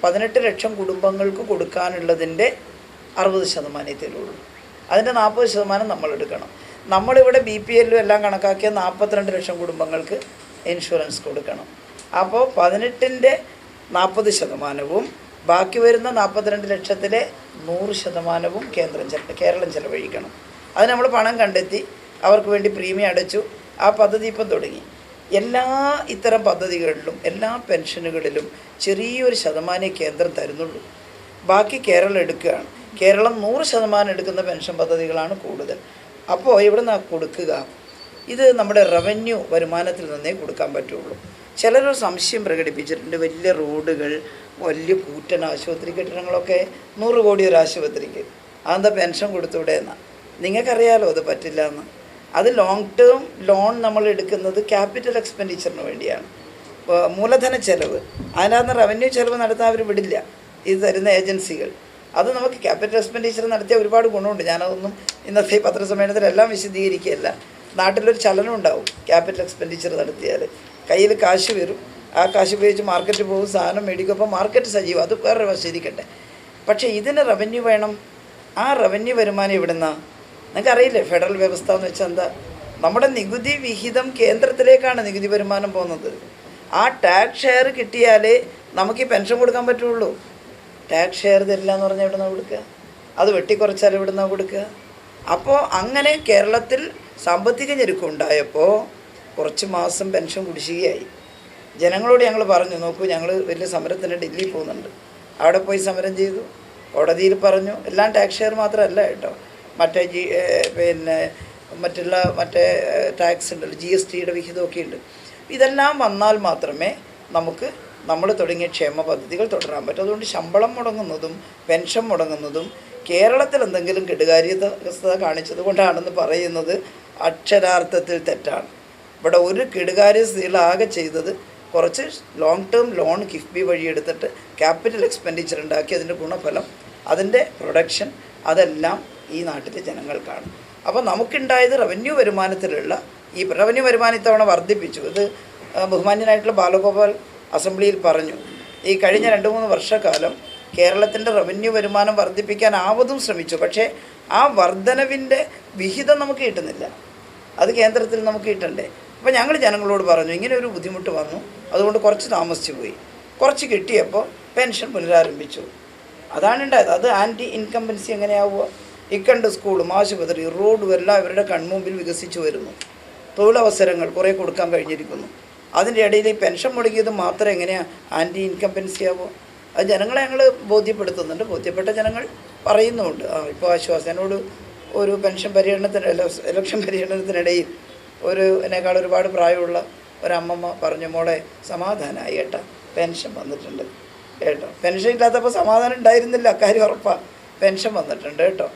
18 ലക്ഷം കുടുംബങ്ങൾക്ക് കൊടുക്കാനുള്ളതിൻ്റെ 60%ഉള്ളൂ. അതിൻ്റെ 40% നമ്മൾ എടുക്കണം. നമ്മളിവിടെ BPL എല്ലാം കണക്കാക്കിയ 42 ലക്ഷം കുടുംബങ്ങൾക്ക് ഇൻഷുറൻസ് കൊടുക്കണം. അപ്പോൾ 18ൻ്റെ 40%, ബാക്കി വരുന്ന 42 ലക്ഷത്തിലെ 100%വും കേരളം ചെലവഴിക്കണം. അത് നമ്മൾ പണം കണ്ടെത്തി അവർക്ക് വേണ്ടി പ്രീമിയം അടച്ചു. ആ പദ്ധതി ഇപ്പം തുടങ്ങി. എല്ലാ ഇത്തരം പദ്ധതികളിലും എല്ലാ പെൻഷനുകളിലും ചെറിയൊരു ശതമാനമേ കേന്ദ്രം തരുന്നുള്ളൂ. ബാക്കി കേരളം എടുക്കുകയാണ്. കേരളം 100% എടുക്കുന്ന പെൻഷൻ പദ്ധതികളാണ് കൂടുതൽ. അപ്പോൾ ഇവിടെ നിന്ന് കൊടുക്കുക, ഇത് നമ്മുടെ റവന്യൂ വരുമാനത്തിൽ നിന്നേ കൊടുക്കാൻ പറ്റുള്ളൂ. ചിലരൊരു സംശയം പ്രകടിപ്പിച്ചിട്ടുണ്ട്, വലിയ റോഡുകൾ, വലിയ കൂറ്റൻ ആശുപത്രി കെട്ടിടങ്ങളൊക്കെ 100 കോടി ഒരു ആശുപത്രിക്ക്, അതെന്താ പെൻഷൻ കൊടുത്തൂടെ എന്നാണ്. നിങ്ങൾക്കറിയാലോ അത് പറ്റില്ല എന്ന്. അത് ലോങ് ടേം ലോൺ നമ്മൾ എടുക്കുന്നത് ക്യാപിറ്റൽ എക്സ്പെൻഡിച്ചറിന് വേണ്ടിയാണ്, മൂലധന ചെലവ്. അതിനകത്ത് റവന്യൂ ചെലവ് നടത്താൻ അവർ വിടില്ല, ഇത് തരുന്ന ഏജൻസികൾ. അത് നമുക്ക് ക്യാപിറ്റൽ എക്സ്പെൻഡിച്ചർ നടത്തിയ ഒരുപാട് ഗുണമുണ്ട്. ഞാനതൊന്നും ഇന്നത്തെ പത്രസമ്മേളനത്തിലെല്ലാം വിശദീകരിക്കുകയല്ല. നാട്ടിലൊരു ചലനം ഉണ്ടാവും ക്യാപിറ്റൽ എക്സ്പെൻഡിച്ചർ നടത്തിയാൽ. കയ്യിൽ കാശ് വരും, ആ കാശ് ഉപയോഗിച്ച് മാർക്കറ്റിൽ പോകും, സാധനം മേടിക്കും, അപ്പോൾ മാർക്കറ്റ് സജീവം. അത് വേറെ വശീകരിക്കട്ടെ. പക്ഷേ ഇതിന് റവന്യൂ വേണം. ആ റവന്യൂ വരുമാനം ഇവിടുന്നാണ്. നിങ്ങൾക്കറിയില്ലേ ഫെഡറൽ വ്യവസ്ഥ എന്ന് വെച്ചാൽ എന്താ? നമ്മുടെ നികുതി വിഹിതം കേന്ദ്രത്തിലേക്കാണ് നികുതി വരുമാനം പോകുന്നത്. ആ ടാക്സ് ഷെയർ കിട്ടിയാലേ നമുക്ക് ഈ പെൻഷൻ കൊടുക്കാൻ പറ്റുള്ളൂ. ടാക്സ് ഷെയർ തരില്ല എന്ന് പറഞ്ഞാൽ എവിടെ നിന്നാണ് കൊടുക്കുക? അത് വെട്ടിക്കുറച്ചാൽ എവിടെ നിന്നാണ് കൊടുക്കുക? അപ്പോൾ അങ്ങനെ കേരളത്തിൽ സാമ്പത്തിക ഞെരുക്കം ഉണ്ടായപ്പോൾ കുറച്ച് മാസം പെൻഷൻ കുടിശ്ശികയായി. ജനങ്ങളോട് ഞങ്ങൾ പറഞ്ഞു, നോക്കൂ ഞങ്ങൾ വലിയ സമരത്തിന് ഡൽഹി പോകുന്നുണ്ട്. അവിടെ പോയി സമരം ചെയ്തു, കോടതിയിൽ പറഞ്ഞു. എല്ലാം ടാക്സ് ഷെയർ മാത്രമല്ല കേട്ടോ, മറ്റേ മറ്റേ ടാക്സ് ഉണ്ടല്ലോ, GSTയുടെ വിഹിതമൊക്കെ ഉണ്ട്. ഇതെല്ലാം വന്നാൽ മാത്രമേ നമുക്ക് നമ്മൾ തുടങ്ങിയ ക്ഷേമ പദ്ധതികൾ തുടരാൻ പറ്റും. അതുകൊണ്ട് ശമ്പളം മുടങ്ങുന്നതും പെൻഷൻ മുടങ്ങുന്നതും കേരളത്തിൽ എന്തെങ്കിലും കെടുകാര്യസ്ഥത കാണിച്ചത് കൊണ്ടാണെന്ന് പറയുന്നത് അക്ഷരാർത്ഥത്തിൽ തെറ്റാണ്. ഇവിടെ ഒരു കെടുകാര്യസ്ഥതയിൽ ആകെ ചെയ്തത് കുറച്ച് ലോങ് ടേം ലോൺ കിഫ്ബി വഴി എടുത്തിട്ട് ക്യാപിറ്റൽ എക്സ്പെൻഡിച്ചർ ഉണ്ടാക്കി അതിൻ്റെ ഗുണഫലം, അതിൻ്റെ പ്രൊഡക്ഷൻ, അതെല്ലാം ഈ നാട്ടിലെ ജനങ്ങൾക്കാണ്. അപ്പോൾ നമുക്കുണ്ടായത് റവന്യൂ വരുമാനത്തിലുള്ള ഈ റവന്യൂ വരുമാനം ഇത്തവണ വർദ്ധിപ്പിച്ചു. ഇത് ബഹുമാന്യനായിട്ടുള്ള ബാലഗോപാൽ അസംബ്ലിയിൽ പറഞ്ഞു. ഈ കഴിഞ്ഞ 2-3 വർഷക്കാലം കേരളത്തിൻ്റെ റവന്യൂ വരുമാനം വർദ്ധിപ്പിക്കാനാവതും ശ്രമിച്ചു. പക്ഷേ ആ വർധനവിൻ്റെ വിഹിതം നമുക്ക് കിട്ടുന്നില്ല. അത് കേന്ദ്രത്തിൽ നമുക്ക് കിട്ടണ്ടേ. അപ്പോൾ ഞങ്ങൾ ജനങ്ങളോട് പറഞ്ഞു, ഇങ്ങനെ ഒരു ബുദ്ധിമുട്ട് വന്നു, അതുകൊണ്ട് കുറച്ച് താമസിച്ചു പോയി. കുറച്ച് കിട്ടിയപ്പോൾ പെൻഷൻ പുനരാരംഭിച്ചു. അതാണ് ഉണ്ടായത്. അത് ആൻറ്റി ഇൻകംബൻസി എങ്ങനെയാവുക? ഇക്കണ്ട് സ്കൂളും ആശുപത്രി റോഡും എല്ലാം ഇവരുടെ കൺമുമ്പിൽ വികസിച്ചു വരുന്നു. തൊഴിലവസരങ്ങൾ കുറേ കൊടുക്കാൻ കഴിഞ്ഞിരിക്കുന്നു. അതിൻ്റെ ഇടയിൽ ഈ പെൻഷൻ മുടങ്ങിയത് മാത്രം എങ്ങനെയാണ് ആൻറ്റി ഇൻകംബൻസി ആവുക? അത് ജനങ്ങളെ ഞങ്ങൾ ബോധ്യപ്പെടുത്തുന്നുണ്ട്. ബോധ്യപ്പെട്ട ജനങ്ങൾ പറയുന്നുമുണ്ട്. ഇപ്പോൾ ആശ്വാസം. എന്നോട് ഒരു പെൻഷൻ ഇലക്ഷൻ പര്യടനത്തിനിടയിൽ എന്നെക്കാൾ ഒരുപാട് പ്രായമുള്ള ഒരമ്മമ്മ പറഞ്ഞു, മോളെ സമാധാനമായി ഏട്ടാ, പെൻഷൻ വന്നിട്ടുണ്ട് കേട്ടോ. പെൻഷൻ ഇല്ലാത്തപ്പോൾ സമാധാനം ഉണ്ടായിരുന്നില്ല, അക്കാര്യം ഉറപ്പാണ്. പെൻഷൻ വന്നിട്ടുണ്ട് കേട്ടോ.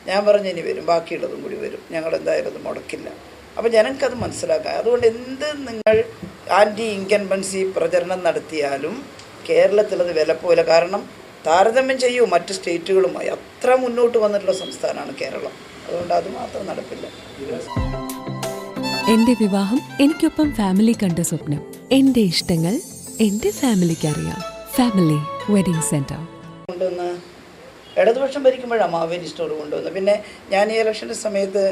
ഞാൻ പറഞ്ഞു ഇനി വരും, ബാക്കിയുള്ളതും കൂടി വരും, ഞങ്ങൾ എന്തായാലും അത് മുടക്കില്ല. അപ്പോൾ ജനങ്ങൾക്കത് മനസ്സിലാക്കാം. അതുകൊണ്ട് എന്ത് നിങ്ങൾ ആൻറ്റി ഇൻകംബൻസി പ്രചരണം നടത്തിയാലും കേരളത്തിലത് വിലപ്പോയില്ല. കാരണം താരതമ്യം ചെയ്യൂ മറ്റ് സ്റ്റേറ്റുകളുമായി, അത്ര മുന്നോട്ട് വന്നിട്ടുള്ള സംസ്ഥാനമാണ് കേരളം. അതുകൊണ്ട് അത് മാത്രം നടപ്പില്ല. എന്റെ വിവാഹം എനിക്കൊപ്പം ഫാമിലി കണ്ട സ്വപ്നം. എന്റെ ഇഷ്ടങ്ങൾ എന്റെ ഫാമിലിക്ക് അറിയാം. ഫാമിലി വെഡിങ് സെന്റർ കൊണ്ടുവന്ന് ഇടതുപക്ഷം ഭരിക്കുമ്പോഴാണ് മാവേലി സ്റ്റോർ കൊണ്ടുവന്നത്. പിന്നെ ഞാൻ ഈ ഇലക്ഷൻ്റെ സമയത്ത്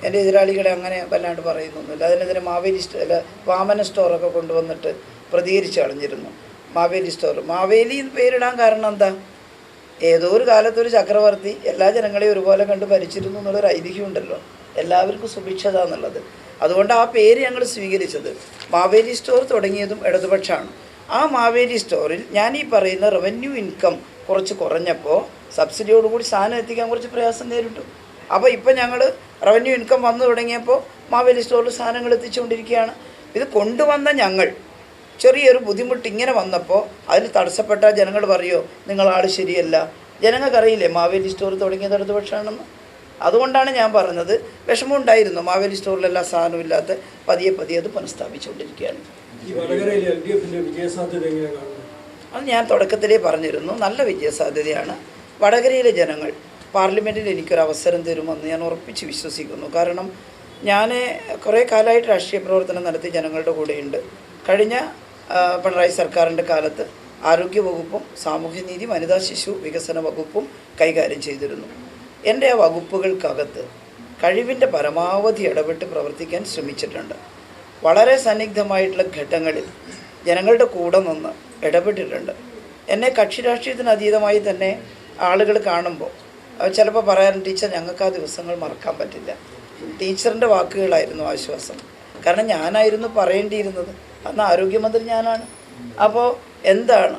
എൻ്റെ എതിരാളികളെ അങ്ങനെ വല്ലാണ്ട് പറയുന്നൊന്നുമില്ല. അതിനെതിരെ വാമന സ്റ്റോറൊക്കെ കൊണ്ടുവന്നിട്ട് പ്രതികരിച്ച് കളഞ്ഞിരുന്നു. മാവേലി സ്റ്റോർ, മാവേലി പേരിടാൻ കാരണം എന്താ? ഏതോ ഒരു കാലത്തൊരു ചക്രവർത്തി എല്ലാ ജനങ്ങളെയും ഒരുപോലെ കണ്ട് ഭരിച്ചിരുന്നു എന്നുള്ളൊരു ഐതിഹ്യമുണ്ടല്ലോ, എല്ലാവർക്കും സുഭിക്ഷത എന്നുള്ളത്. അതുകൊണ്ട് ആ പേര് ഞങ്ങൾ സ്വീകരിച്ചത്. മാവേലി സ്റ്റോർ തുടങ്ങിയതും ഇടതുപക്ഷമാണ്. ആ മാവേലി സ്റ്റോറിൽ ഞാൻ ഈ പറയുന്ന റവന്യൂ ഇൻകം കുറച്ച് കുറഞ്ഞപ്പോൾ സബ്സിഡിയോടുകൂടി സാധനം എത്തിക്കാൻ കുറച്ച് പ്രയാസം നേരിട്ടു. അപ്പോൾ ഇപ്പം ഞങ്ങൾ റവന്യൂ ഇൻകം വന്നു തുടങ്ങിയപ്പോൾ മാവേലി സ്റ്റോറിൽ സാധനങ്ങൾ എത്തിച്ചുകൊണ്ടിരിക്കുകയാണ്. ഇത് കൊണ്ടുവന്ന ഞങ്ങൾ ചെറിയൊരു ബുദ്ധിമുട്ട് ഇങ്ങനെ വന്നപ്പോൾ അതിൽ തടസ്സപ്പെട്ട ജനങ്ങൾ പറയുമോ നിങ്ങളാൾ ശരിയല്ല? ജനങ്ങൾക്കറിയില്ലേ മാവേലി സ്റ്റോർ തുടങ്ങിയത് ഇടതുപക്ഷമാണെന്ന്? അതുകൊണ്ടാണ് ഞാൻ പറഞ്ഞത്. വിഷമമുണ്ടായിരുന്നു മാവേലി സ്റ്റോറിലെല്ലാ സാധനവും ഇല്ലാത്ത പതിയെ അത് പുനഃസ്ഥാപിച്ചുകൊണ്ടിരിക്കുകയാണ്. അത് ഞാൻ തുടക്കത്തിലേ പറഞ്ഞിരുന്നു, നല്ല വിജയസാധ്യതയാണ്. വടകരയിലെ ജനങ്ങൾ പാർലമെൻറ്റിൽ എനിക്കൊരു അവസരം തരുമെന്ന് ഞാൻ ഉറപ്പിച്ച് വിശ്വസിക്കുന്നു. കാരണം ഞാൻ കുറേ കാലമായിട്ട് രാഷ്ട്രീയ പ്രവർത്തനം നടത്തി ജനങ്ങളുടെ കൂടെയുണ്ട്. കഴിഞ്ഞ പിണറായി സർക്കാരിൻ്റെ കാലത്ത് ആരോഗ്യവകുപ്പും സാമൂഹ്യനീതി വനിതാ ശിശു വികസന വകുപ്പും കൈകാര്യം ചെയ്തിരുന്നു. എൻ്റെ ആ വകുപ്പുകൾക്കകത്ത് കഴിവിൻ്റെ പരമാവധി ഇടപെട്ട് പ്രവർത്തിക്കാൻ ശ്രമിച്ചിട്ടുണ്ട്. വളരെ സന്നിഗ്ധമായിട്ടുള്ള ഘട്ടങ്ങളിൽ ജനങ്ങളുടെ കൂടെ നിന്ന് ഇടപെട്ടിട്ടുണ്ട്. എന്നെ കക്ഷി രാഷ്ട്രീയത്തിന് അതീതമായി തന്നെ ആളുകൾ കാണുമ്പോൾ ചിലപ്പോൾ പറയാറുണ്ട്, ടീച്ചർ ഞങ്ങൾക്ക് ആ ദിവസങ്ങൾ മറക്കാൻ പറ്റില്ല. ടീച്ചറിൻ്റെ വാക്കുകളായിരുന്നു ആശ്വാസം. കാരണം ഞാനായിരുന്നു പറയേണ്ടിയിരുന്നത്. അന്ന് ആരോഗ്യമന്ത്രി ഞാനാണ്. അപ്പോൾ എന്താണ്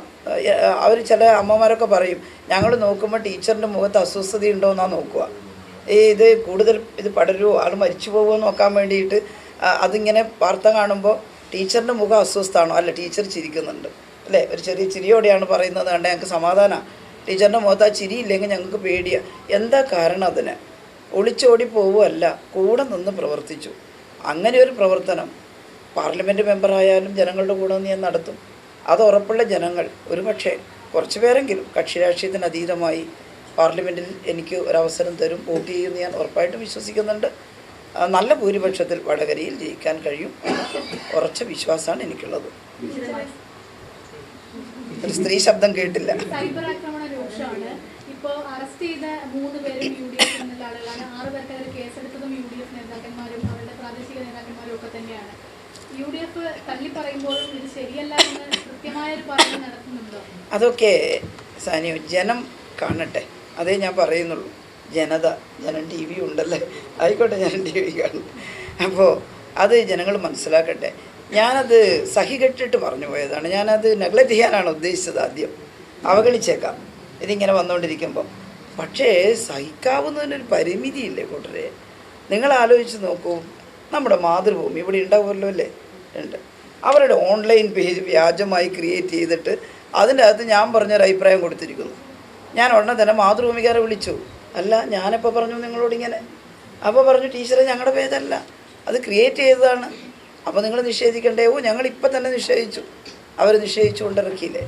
അവർ ചില അമ്മമാരൊക്കെ പറയും, ഞങ്ങൾ നോക്കുമ്പോൾ ടീച്ചറിൻ്റെ മുഖത്ത് അസ്വസ്ഥതയുണ്ടോ എന്നാണ് നോക്കുക. ഇത് കൂടുതൽ ഇത് പടരുമോ, ആൾ മരിച്ചു പോകുമോ നോക്കാൻ വേണ്ടിയിട്ട് അതിങ്ങനെ വാർത്ത കാണുമ്പോൾ ടീച്ചറിൻ്റെ മുഖം അസ്വസ്ഥമാണോ, അല്ല ടീച്ചർ ചിരിക്കുന്നുണ്ട് അല്ലേ, ഒരു ചെറിയ ചിരിയോടെയാണ് പറയുന്നത് കണ്ട് ഞങ്ങൾക്ക് സമാധാനമാണ്. ടീച്ചറിൻ്റെ മുഖത്ത് ആ ചിരിയില്ലെങ്കിൽ ഞങ്ങൾക്ക് പേടിയാണ്. എന്താ കാരണം? അതിന് ഒളിച്ചോടി പോവുകയല്ല, കൂടെ നിന്ന് പ്രവർത്തിച്ചു. അങ്ങനെ ഒരു പ്രവർത്തനം പാർലമെൻറ്റ് മെമ്പറായാലും ജനങ്ങളുടെ കൂടെ നിന്ന് ഞാൻ നടത്തും. അത് ഉറപ്പുള്ള ജനങ്ങൾ ഒരുപക്ഷെ കുറച്ച് പേരെങ്കിലും കക്ഷി രാഷ്ട്രീയത്തിന് അതീതമായി പാർലമെൻറ്റിൽ എനിക്ക് ഒരവസരം തരും, വോട്ട് ചെയ്യുമെന്ന് ഞാൻ ഉറപ്പായിട്ടും വിശ്വസിക്കുന്നുണ്ട്. നല്ല ഭൂരിപക്ഷത്തിൽ വടകരയിൽ ജയിക്കാൻ കഴിയും ഉറച്ച വിശ്വാസമാണ് എനിക്കുള്ളത്. ഒരു സ്ത്രീ ശബ്ദം കേട്ടില്ല. സൈബർ ആക്രമണം രൂക്ഷമാണ്. ഇപ്പോൾ അറസ്റ്റ് ചെയ്ത 3 പേരും UDF എന്നുള്ള ആളുകളാണ്. 6 പേർക്കെതിരെ കേസെടുത്തതും UDF നേതാക്കന്മാരും അവരുടെ പ്രാദേശിക നേതാക്കന്മാരും ഒക്കെ തന്നെയാണ്. UDF തള്ളി പറയുമ്പോഴും ഇത് ശരിയല്ല എന്ന് കൃത്യമായൊരു പഠനം നടത്തുന്നുണ്ടോ? അതൊക്കെ സാനിയോ ജനം കാണട്ടെ, അതേ ഞാൻ പറയുന്നുള്ളൂ. ജനം TV ഉണ്ടല്ലേ, ആയിക്കോട്ടെ, ജനം TV കാണും. അപ്പോൾ അത് ജനങ്ങൾ മനസ്സിലാക്കട്ടെ. ഞാനത് സഹികെട്ടിട്ട് പറഞ്ഞു പോയതാണ്. ഞാനത് നെഗ്ലക്റ്റ് ചെയ്യാനാണ് ഉദ്ദേശിച്ചത്. ആദ്യം അവഗണിച്ചേക്കാം ഇതിങ്ങനെ വന്നുകൊണ്ടിരിക്കുമ്പോൾ. പക്ഷേ സഹിക്കാവുന്നതിനൊരു പരിമിതിയില്ലേ കൂട്ടരെ? നിങ്ങൾ ആലോചിച്ച് നോക്കൂ, നമ്മുടെ മാതൃഭൂമി ഇവിടെ ഉണ്ടാവുമല്ലോ അല്ലേ? ഉണ്ട്. അവരുടെ ഓൺലൈൻ പേജ് വ്യാജമായി ക്രിയേറ്റ് ചെയ്തിട്ട് അതിൻ്റെ അകത്ത് ഞാൻ പറഞ്ഞൊരു അഭിപ്രായം കൊടുത്തിരിക്കുന്നു. ഞാൻ ഉടനെ തന്നെ മാതൃഭൂമിക്കാരെ വിളിച്ചു. അല്ല, ഞാനെപ്പോൾ പറഞ്ഞു നിങ്ങളോടിങ്ങനെ? അപ്പോൾ പറഞ്ഞു, ടീച്ചറെ ഞങ്ങളുടെ പേജല്ല, അത് ക്രിയേറ്റ് ചെയ്തതാണ്. അപ്പോൾ നിങ്ങൾ നിഷേധിക്കണ്ടേ? ഓ, ഞങ്ങളിപ്പോൾ തന്നെ നിഷേധിച്ചു. അവർ നിഷേധിച്ചു കൊണ്ടിറക്കിയില്ലേ?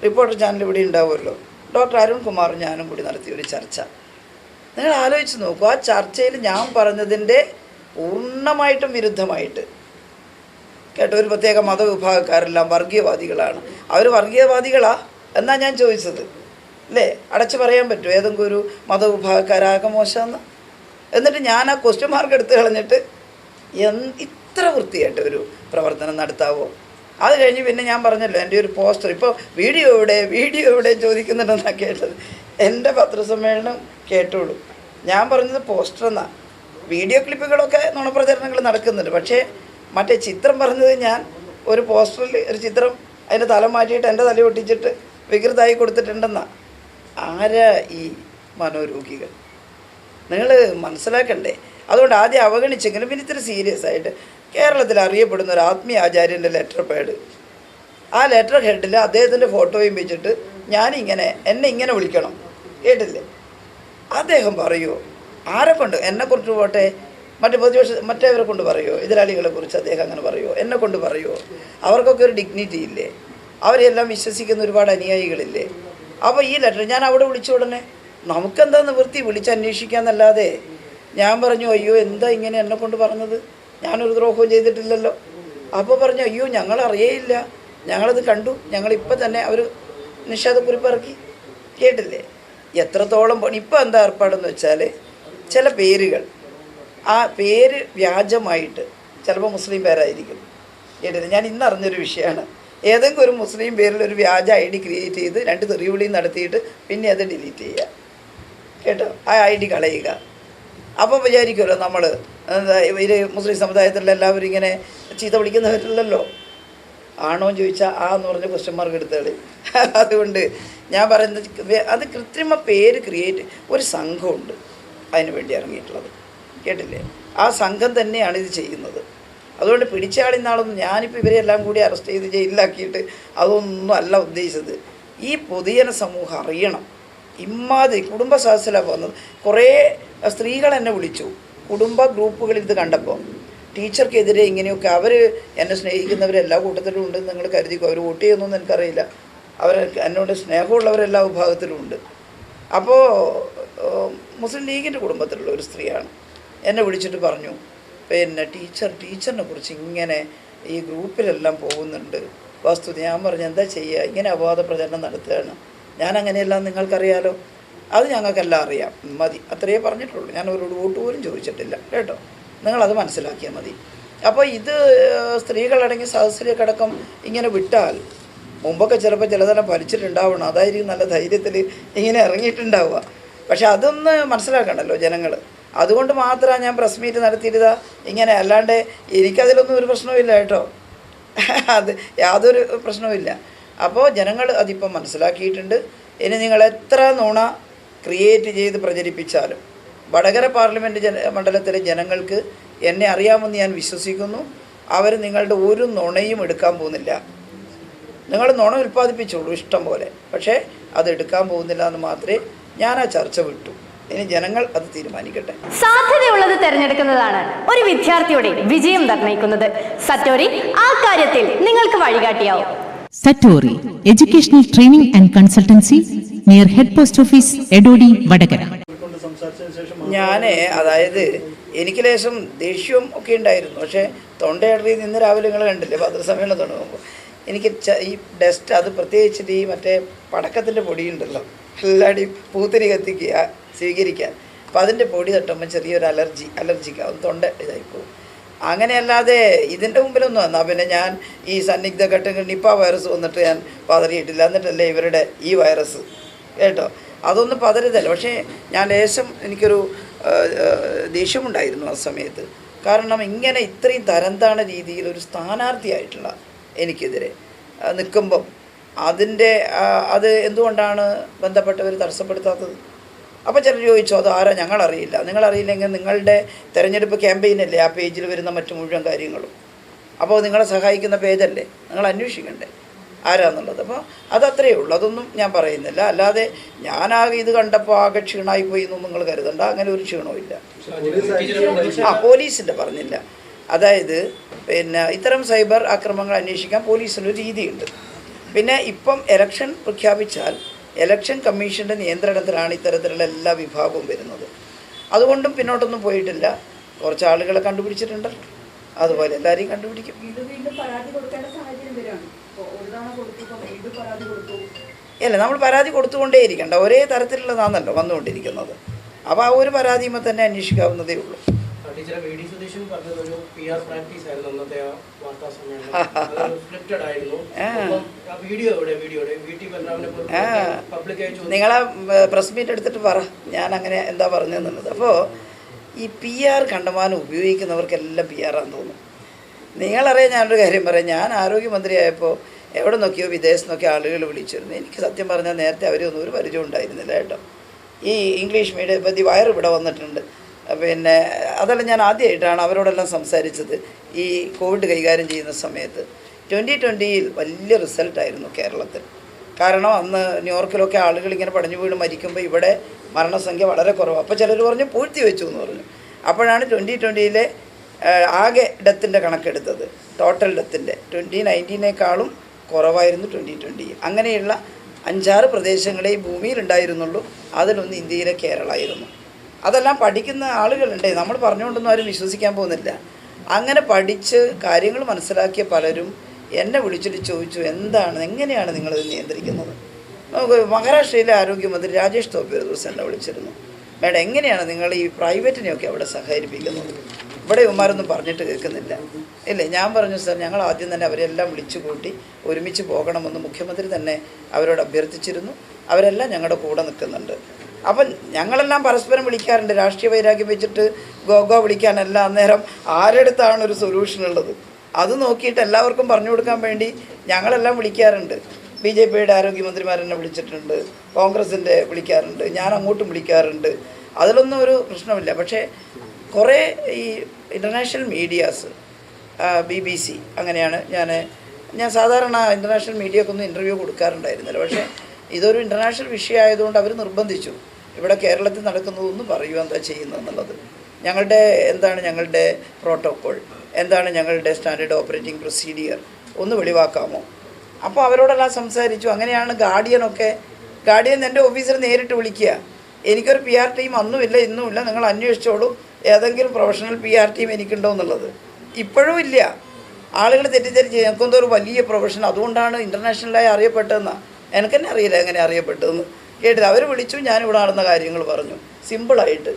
റിപ്പോർട്ടർ ചാനൽ ഇവിടെ ഉണ്ടാവുമല്ലോ. ഡോക്ടർ അരുൺകുമാർ ഞാനും കൂടി നടത്തിയൊരു ചർച്ച. നിങ്ങൾ ആലോചിച്ച് നോക്കൂ, ആ ചർച്ചയിൽ ഞാൻ പറഞ്ഞതിൻ്റെ പൂർണ്ണമായിട്ടും വിരുദ്ധമായിട്ട് കേട്ടോ ഒരു പ്രത്യേക മതവിഭാഗക്കാരെല്ലാം വർഗീയവാദികളാണ്. അവർ വർഗീയവാദികളാ എന്നാണ് ഞാൻ ചോദിച്ചത് അല്ലേ? അടച്ചു പറയാൻ പറ്റുമോ ഏതെങ്കിലും ഒരു മതവിഭാഗക്കാരാകെ മോശമെന്ന്? എന്നിട്ട് ഞാൻ ആ ക്വസ്റ്റ്യൻ മാർക്ക് എടുത്ത് കളഞ്ഞിട്ട് ഇത്ര വൃത്തിയായിട്ട് ഒരു പ്രവർത്തനം നടത്താവോ? അത് കഴിഞ്ഞ് പിന്നെ ഞാൻ പറഞ്ഞല്ലോ, എൻ്റെ ഒരു പോസ്റ്റർ ഇപ്പോൾ വീഡിയോ എവിടെ ചോദിക്കുന്നുണ്ടെന്നാണ് കേട്ടത്. എൻ്റെ പത്രസമ്മേളനം കേട്ടോളൂ. ഞാൻ പറഞ്ഞത് പോസ്റ്റർ എന്നാണ്. വീഡിയോ ക്ലിപ്പുകളൊക്കെ നുണപ്രചരണങ്ങൾ നടക്കുന്നുണ്ട്. പക്ഷേ മറ്റേ ചിത്രം പറഞ്ഞത് ഞാൻ ഒരു പോസ്റ്ററിൽ ഒരു ചിത്രം അതിൻ്റെ തല മാറ്റിയിട്ട് എൻ്റെ തല ഒട്ടിച്ചിട്ട് വികൃതമായി കൊടുത്തിട്ടുണ്ടെന്നാണ്. ആരാ ഈ മനോരോഗികൾ? നിങ്ങൾ മനസ്സിലാക്കണ്ടേ? അതുകൊണ്ട് ആദ്യം അവഗണിച്ചെങ്കിലും പിന്നെ ഇത്തിരി സീരിയസ് ആയിട്ട് കേരളത്തിൽ അറിയപ്പെടുന്ന ഒരു ആത്മീയ ആചാര്യൻ്റെ ലെറ്റർ പാഡ്, ആ ലെറ്റർ ഹെഡിൽ അദ്ദേഹത്തിൻ്റെ ഫോട്ടോയും വെച്ചിട്ട് എന്നെ ഇങ്ങനെ വിളിക്കണം, കേട്ടില്ലേ? അദ്ദേഹം പറയുമോ? ആരെക്കൊണ്ട്? എന്നെക്കുറിച്ച് പോട്ടെ, മറ്റേവരെ കൊണ്ട് പറയുമോ? എതിരാളികളെ കുറിച്ച് അദ്ദേഹം അങ്ങനെ പറയുമോ? എന്നെ കൊണ്ട് പറയുമോ? അവർക്കൊക്കെ ഒരു ഡിഗ്നിറ്റി ഇല്ലേ? അവരെല്ലാം വിശ്വസിക്കുന്ന ഒരുപാട് അനുയായികളില്ലേ? അപ്പോൾ ഈ ലെറ്റർ ഞാൻ അവിടെ വിളിച്ച ഉടനെ നമുക്കെന്താ നിവൃത്തി? വിളിച്ചന്വേഷിക്കാന്നല്ലാതെ ഞാൻ പറഞ്ഞു, അയ്യോ എന്താ ഇങ്ങനെ എന്നെ കൊണ്ട് പറഞ്ഞത്, ഞാനൊരു ദ്രോഹവും ചെയ്തിട്ടില്ലല്ലോ. അപ്പോൾ പറഞ്ഞു, അയ്യോ ഞങ്ങളറിയേയില്ല, ഞങ്ങളത് കണ്ടു, ഞങ്ങളിപ്പോൾ തന്നെ അവർ നിഷേധക്കുറിപ്പ് ഇറക്കി, കേട്ടില്ലേ? എത്രത്തോളം ഇപ്പോൾ എന്താ ഏർപ്പാടെന്ന് വെച്ചാൽ, ചില പേരുകൾ, ആ പേര് വ്യാജമായിട്ട് ചിലപ്പോൾ മുസ്ലിം പേരായിരിക്കും, കേട്ടില്ലേ? ഞാൻ ഇന്ന് അറിഞ്ഞൊരു വിഷയമാണ്. ഏതെങ്കിലും ഒരു മുസ്ലിം പേരിൽ ഒരു വ്യാജ ID ക്രിയേറ്റ് ചെയ്ത് 2 തെറിവിളിയും നടത്തിയിട്ട് പിന്നെ അത് ഡിലീറ്റ് ചെയ്യുക, കേട്ടോ? ആ ID കളയുക. അപ്പോൾ വിചാരിക്കുമല്ലോ നമ്മൾ ഇവർ മുസ്ലിം സമുദായത്തിലുള്ള എല്ലാവരും ഇങ്ങനെ ചീത്ത വിളിക്കുന്നവരില്ലല്ലോ. ആണോ എന്ന് ചോദിച്ചാൽ എന്ന് പറഞ്ഞ ക്വസ്റ്റ്യൻ മാർക്ക് എടുത്തുകളി. അതുകൊണ്ട് ഞാൻ പറയുന്നത്, അത് കൃത്രിമ പേര് ക്രിയേറ്റ്, ഒരു സംഘമുണ്ട് അതിന് വേണ്ടി ഇറങ്ങിയിട്ടുള്ളത്, കേട്ടില്ലേ? ആ സംഘം തന്നെയാണ് ഇത് ചെയ്യുന്നത്. അതുകൊണ്ട് പിടിച്ചാളിന്നാളൊന്നും ഞാനിപ്പോൾ ഇവരെല്ലാം കൂടി അറസ്റ്റ് ചെയ്ത് ജയിലിലാക്കിയിട്ട് അതൊന്നും അല്ല ഉദ്ദേശിച്ചത്. ഈ പൊതുജന സമൂഹം അറിയണം. ഇമ്മാതിരി കുടുംബ സദസ്സിലാണ് പോകുന്നത്. കുറേ സ്ത്രീകൾ എന്നെ വിളിച്ചു കുടുംബ ഗ്രൂപ്പുകളിൽ ഇത് കണ്ടപ്പോൾ. ടീച്ചർക്കെതിരെ ഇങ്ങനെയൊക്കെ അവർ എന്നെ സ്നേഹിക്കുന്നവരെല്ലാ കൂട്ടത്തിലും ഉണ്ടെന്ന് നിങ്ങൾ കരുതിക്കോ. അവർ വോട്ട് ചെയ്യുന്നൊന്നും എനിക്കറിയില്ല. അവർ എന്നോട് സ്നേഹമുള്ളവരെല്ലാ വിഭാഗത്തിലും ഉണ്ട്. അപ്പോൾ മുസ്ലിം ലീഗിൻ്റെ കുടുംബത്തിലുള്ള ഒരു സ്ത്രീയാണ് എന്നെ വിളിച്ചിട്ട് പറഞ്ഞു, പിന്നെ ടീച്ചറിനെ കുറിച്ച് ഇങ്ങനെ ഈ ഗ്രൂപ്പിലെല്ലാം പോകുന്നുണ്ട്, വസ്തുത. ഞാൻ പറഞ്ഞു എന്താ ചെയ്യുക, ഇങ്ങനെ അപവാദ പ്രചരണം നടത്തുകയാണ്. ഞാൻ അങ്ങനെയല്ല, നിങ്ങൾക്കറിയാലോ, അത് ഞങ്ങൾക്കെല്ലാം അറിയാം, മതി, അത്രയേ പറഞ്ഞിട്ടുള്ളൂ. ഞാൻ അവരോട് വോട്ട് പോലും ചോദിച്ചിട്ടില്ല കേട്ടോ, നിങ്ങളത് മനസ്സിലാക്കിയാൽ മതി. അപ്പോൾ ഇത് സ്ത്രീകളടങ്ങി സദസ്സിലേക്കടക്കം ഇങ്ങനെ വിട്ടാൽ, മുമ്പൊക്കെ ചിലപ്പോൾ ചിലതെല്ലാം ഭരിച്ചിട്ടുണ്ടാവണം, അതായിരിക്കും നല്ല ധൈര്യത്തിൽ ഇങ്ങനെ ഇറങ്ങിയിട്ടുണ്ടാവുക. പക്ഷെ അതൊന്ന് മനസ്സിലാക്കണമല്ലോ ജനങ്ങൾ. അതുകൊണ്ട് മാത്രമാണ് ഞാൻ പ്രസ് മീറ്റ് നടത്തിയിരുന്നത് ഇങ്ങനെ. അല്ലാണ്ട് എനിക്കതിലൊന്നും ഒരു പ്രശ്നവുമില്ല കേട്ടോ, അത് യാതൊരു പ്രശ്നവുമില്ല. അപ്പോൾ ജനങ്ങൾ അതിപ്പം മനസ്സിലാക്കിയിട്ടുണ്ട്. ഇനി നിങ്ങൾ എത്ര നുണ ക്രിയേറ്റ് ചെയ്ത് പ്രചരിപ്പിച്ചാലും വടകര പാർലമെൻറ്റ് മണ്ഡലത്തിലെ ജനങ്ങൾക്ക് എന്നെ അറിയാമെന്ന് ഞാൻ വിശ്വസിക്കുന്നു. അവർ നിങ്ങളുടെ ഒരു നുണയും എടുക്കാൻ പോകുന്നില്ല. നിങ്ങൾ നുണ ഉൽപ്പാദിപ്പിച്ചോളൂ ഇഷ്ടം പോലെ, പക്ഷേ അത് എടുക്കാൻ പോകുന്നില്ല എന്ന് മാത്രമേ ഞാൻ ആ ചർച്ച വിട്ടു. ഇനി ജനങ്ങൾ അത് തീരുമാനിക്കട്ടെ. സാധ്യതയുള്ളത് തിരഞ്ഞെടുക്കുന്നതാണ് ഒരു വിദ്യാർത്ഥിയുടെ വിജയം നിർണ്ണയിക്കുന്നത്. സറ്റോരി ആ കാര്യത്തിൽ നിങ്ങൾക്ക് വഴികാട്ടിയാവും. Satori Educational Training and Consultancy near Head Post Office, Edodi, Vadakara. ഞാൻ അതായത് എനിക്ക് ലേശം ദേഷ്യവും ഒക്കെ ഉണ്ടായിരുന്നു. പക്ഷേ തൊണ്ടയടറി നിന്ന് രാവിലെ നിങ്ങൾ കണ്ടില്ലേ പത്രസമ്മേളനം തുടങ്ങുമ്പോൾ എനിക്ക് ഈ ഡസ്റ്റ്, അത് പ്രത്യേകിച്ചിട്ട് ഈ മറ്റേ പടക്കത്തിൻ്റെ പൊടിയുണ്ടല്ലോ, എല്ലാവരുടെയും പൂത്തിരി കത്തിക്കുക സ്വീകരിക്കാൻ, അപ്പോൾ അതിൻ്റെ പൊടി തട്ടുമ്പോൾ ചെറിയൊരു അലർജിക്കാവും, തൊണ്ട ഇതായിപ്പോവും. അങ്ങനെയല്ലാതെ ഇതിൻ്റെ മുമ്പിലൊന്നും വന്നാൽ പിന്നെ ഞാൻ ഈ സന്നിഗ്ധ ഘട്ടങ്ങൾ നിപ്പ വൈറസ് വന്നിട്ട് ഞാൻ പതറിയിട്ടില്ല. എന്നിട്ടല്ലേ ഇവരുടെ ഈ വൈറസ് കേട്ടോ, അതൊന്നും പതരുതല്ല. പക്ഷേ ഞാൻ ലേശം എനിക്കൊരു ദേഷ്യമുണ്ടായിരുന്നു ആ സമയത്ത്. കാരണം ഇങ്ങനെ ഇത്രയും തരംതാണ രീതിയിൽ ഒരു സ്ഥാനാർത്ഥിയായിട്ടുള്ള എനിക്കെതിരെ നിൽക്കുമ്പം അത് എന്തുകൊണ്ടാണ് ബന്ധപ്പെട്ടവർ തടസ്സപ്പെടുത്താത്തത്? അപ്പോൾ ചിലർ ചോദിച്ചു അത് ആരാ, ഞങ്ങളറിയില്ല. നിങ്ങളറിയില്ലെങ്കിൽ നിങ്ങളുടെ തെരഞ്ഞെടുപ്പ് ക്യാമ്പയിനല്ലേ ആ പേജിൽ വരുന്ന മറ്റു മുഴുവൻ കാര്യങ്ങളും. അപ്പോൾ നിങ്ങളെ സഹായിക്കുന്ന പേജല്ലേ, നിങ്ങൾ അന്വേഷിക്കണ്ടേ ആരാന്നുള്ളത്. അപ്പോൾ അതത്രയേ ഉള്ളൂ, അതൊന്നും ഞാൻ പറയുന്നില്ല. അല്ലാതെ ഞാനാകെ ഇത് കണ്ടപ്പോൾ ആകെ ക്ഷീണമായിപ്പോയി എന്നൊന്നും നിങ്ങൾ കരുതണ്ട, അങ്ങനെ ഒരു ക്ഷീണവും ഇല്ല. പോലീസിൻ്റെ പറഞ്ഞില്ല. അതായത് പിന്നെ ഇത്തരം സൈബർ ആക്രമണങ്ങൾ അന്വേഷിക്കാൻ പോലീസിനൊരു രീതിയുണ്ട്. പിന്നെ ഇപ്പം ഇലക്ഷൻ പ്രഖ്യാപിച്ചാൽ ഇലക്ഷൻ കമ്മീഷൻ്റെ നിയന്ത്രണത്തിലാണ് ഇത്തരത്തിലുള്ള എല്ലാ വിഭാഗവും വരുന്നത്. അതുകൊണ്ടും പിന്നോട്ടൊന്നും പോയിട്ടില്ല. കുറച്ച് ആളുകളെ കണ്ടുപിടിച്ചിട്ടുണ്ടല്ലോ, അതുപോലെ എല്ലാവരെയും കണ്ടുപിടിക്കും. അല്ല, നമ്മൾ പരാതി കൊടുത്തുകൊണ്ടേയിരിക്കണ്ട, ഒരേ തരത്തിലുള്ളതാണല്ലോ വന്നുകൊണ്ടിരിക്കുന്നത്. അപ്പോൾ ആ ഒരു പരാതിയുമ്പോൾ തന്നെ അന്വേഷിക്കാവുന്നതേ ഉള്ളൂ. നിങ്ങളെ പ്രസ് മീറ്റ് എടുത്തിട്ട് പറ ഞാൻ അങ്ങനെ എന്താ പറഞ്ഞതെന്നുള്ളത്. അപ്പോൾ ഈ PR കണ്ടമാനം ഉപയോഗിക്കുന്നവർക്കെല്ലാം PR ആണെന്ന് തോന്നും. നിങ്ങളറിയാം, ഞാനൊരു കാര്യം പറയാം. ഞാൻ ആരോഗ്യമന്ത്രിയായപ്പോൾ എവിടെ നോക്കിയോ വിദേശത്ത് നോക്കിയോ ആളുകൾ വിളിച്ചിരുന്നു. എനിക്ക് സത്യം പറഞ്ഞാൽ നേരത്തെ അവരൊന്നും ഒരു പരിചയം ഉണ്ടായിരുന്നില്ല കേട്ടോ. ഈ ഇംഗ്ലീഷ് മീഡിയം വയർ ഇവിടെ വന്നിട്ടുണ്ട്. പിന്നെ അതെല്ലാം ഞാൻ ആദ്യമായിട്ടാണ് അവരോടെല്ലാം സംസാരിച്ചത് ഈ കോവിഡ് കൈകാര്യം ചെയ്യുന്ന സമയത്ത്. 2020 വലിയ റിസൾട്ടായിരുന്നു കേരളത്തിൽ. കാരണം അന്ന് ന്യൂയോർക്കിലൊക്കെ ആളുകൾ ഇങ്ങനെ പടഞ്ഞു വീണ് മരിക്കുമ്പോൾ ഇവിടെ മരണസംഖ്യ വളരെ കുറവ്. അപ്പോൾ ചിലർ പറഞ്ഞു പൂഴ്ത്തി വെച്ചു എന്ന് പറഞ്ഞു. അപ്പോഴാണ് 2020 ആകെ ഡെത്തിൻ്റെ കണക്കെടുത്തത്. ടോട്ടൽ ഡെത്തിൻ്റെ 2019 കുറവായിരുന്നു 2020. അങ്ങനെയുള്ള 5-6 പ്രദേശങ്ങളെ ഈ ഭൂമിയിലുണ്ടായിരുന്നുള്ളൂ. അതിലൊന്ന് ഇന്ത്യയിലെ കേരളമായിരുന്നു. അതെല്ലാം പഠിക്കുന്ന ആളുകളുണ്ട്, നമ്മൾ പറഞ്ഞുകൊണ്ടൊന്നും ആരും വിശ്വസിക്കാൻ പോകുന്നില്ല. അങ്ങനെ പഠിച്ച് കാര്യങ്ങൾ മനസ്സിലാക്കിയ പലരും എന്നെ വിളിച്ചിട്ട് ചോദിച്ചു, എങ്ങനെയാണ് നിങ്ങളിത് നിയന്ത്രിക്കുന്നത്? നമുക്ക് മഹാരാഷ്ട്രയിലെ ആരോഗ്യമന്ത്രി രാജേഷ് തോപ്പെ ഒരു ദിവസം എന്നെ വിളിച്ചിരുന്നു. മേഡം, എങ്ങനെയാണ് നിങ്ങൾ ഈ പ്രൈവറ്റിനെയൊക്കെ അവിടെ സഹകരിപ്പിക്കുന്നത്? ഇവിടെ ഇവന്മാരൊന്നും പറഞ്ഞിട്ട് കേൾക്കുന്നില്ല. ഇല്ലേ, ഞാൻ പറഞ്ഞു സാർ, ഞങ്ങൾ ആദ്യം തന്നെ അവരെല്ലാം വിളിച്ചു കൂട്ടി ഒരുമിച്ച് പോകണമെന്ന് മുഖ്യമന്ത്രി തന്നെ അവരോട് അഭ്യർത്ഥിച്ചിരുന്നു. അവരെല്ലാം ഞങ്ങളുടെ കൂടെ നിൽക്കുന്നുണ്ട്. അപ്പം ഞങ്ങളെല്ലാം പരസ്പരം വിളിക്കാറുണ്ട്. രാഷ്ട്രീയ വൈരാഗ്യം വെച്ചിട്ട് ഗോഗോ വിളിക്കാനല്ല. അന്നേരം ആരെടുത്താണ് ഒരു സൊല്യൂഷൻ ഉള്ളത് അത് നോക്കിയിട്ട് എല്ലാവർക്കും പറഞ്ഞു കൊടുക്കാൻ വേണ്ടി ഞങ്ങളെല്ലാം വിളിക്കാറുണ്ട്. BJPയുടെ ആരോഗ്യമന്ത്രിമാരെന്നെ വിളിച്ചിട്ടുണ്ട്, കോൺഗ്രസിൻ്റെ വിളിക്കാറുണ്ട്, ഞാൻ അങ്ങോട്ടും വിളിക്കാറുണ്ട്. അതിലൊന്നും ഒരു പ്രശ്നമില്ല. പക്ഷേ കുറേ ഈ ഇൻ്റർനാഷണൽ മീഡിയാസ്, BBC അങ്ങനെയാണ്. ഞാൻ സാധാരണ ഇൻ്റർനാഷണൽ മീഡിയക്കൊന്നും ഇൻ്റർവ്യൂ കൊടുക്കാറുണ്ടായിരുന്നില്ല. പക്ഷേ ഇതൊരു ഇൻ്റർനാഷണൽ വിഷയമായതുകൊണ്ട് അവർ നിർബന്ധിച്ചു, ഇവിടെ കേരളത്തിൽ നടക്കുന്നതൊന്നും പറയുക, എന്താ ചെയ്യുന്നതെന്നുള്ളത്. എന്താണ് ഞങ്ങളുടെ പ്രോട്ടോക്കോൾ, എന്താണ് ഞങ്ങളുടെ സ്റ്റാൻഡേർഡ് ഓപ്പറേറ്റിംഗ് പ്രൊസീജിയർ ഒന്ന് വെളിവാക്കാമോ? അപ്പോൾ അവരോടെല്ലാം സംസാരിച്ചു. അങ്ങനെയാണ് ഗാർഡിയൻ എൻ്റെ ഓഫീസിൽ നേരിട്ട് വിളിക്കുക. എനിക്കൊരു PR ടീം അന്നുമില്ല ഇന്നുമില്ല, നിങ്ങൾ അന്വേഷിച്ചോളൂ ഏതെങ്കിലും പ്രൊഫഷണൽ PR ടീം എനിക്കുണ്ടോ എന്നുള്ളത്. ഇപ്പോഴും ഇല്ല. ആളുകൾ തെറ്റിദ്ധരിച്ച് എനിക്കെന്തോ ഒരു വലിയ പ്രൊഫഷൻ, അതുകൊണ്ടാണ് ഇൻ്റർനാഷണലായി അറിയപ്പെട്ടതെന്നാണ്. എനിക്ക് തന്നെ അറിയില്ല എങ്ങനെ അറിയപ്പെട്ടതെന്ന്. കേട്ടില്ല, അവർ വിളിച്ചു, ഞാനിവിടെ നടന്ന കാര്യങ്ങൾ പറഞ്ഞു സിമ്പിളായിട്ട്.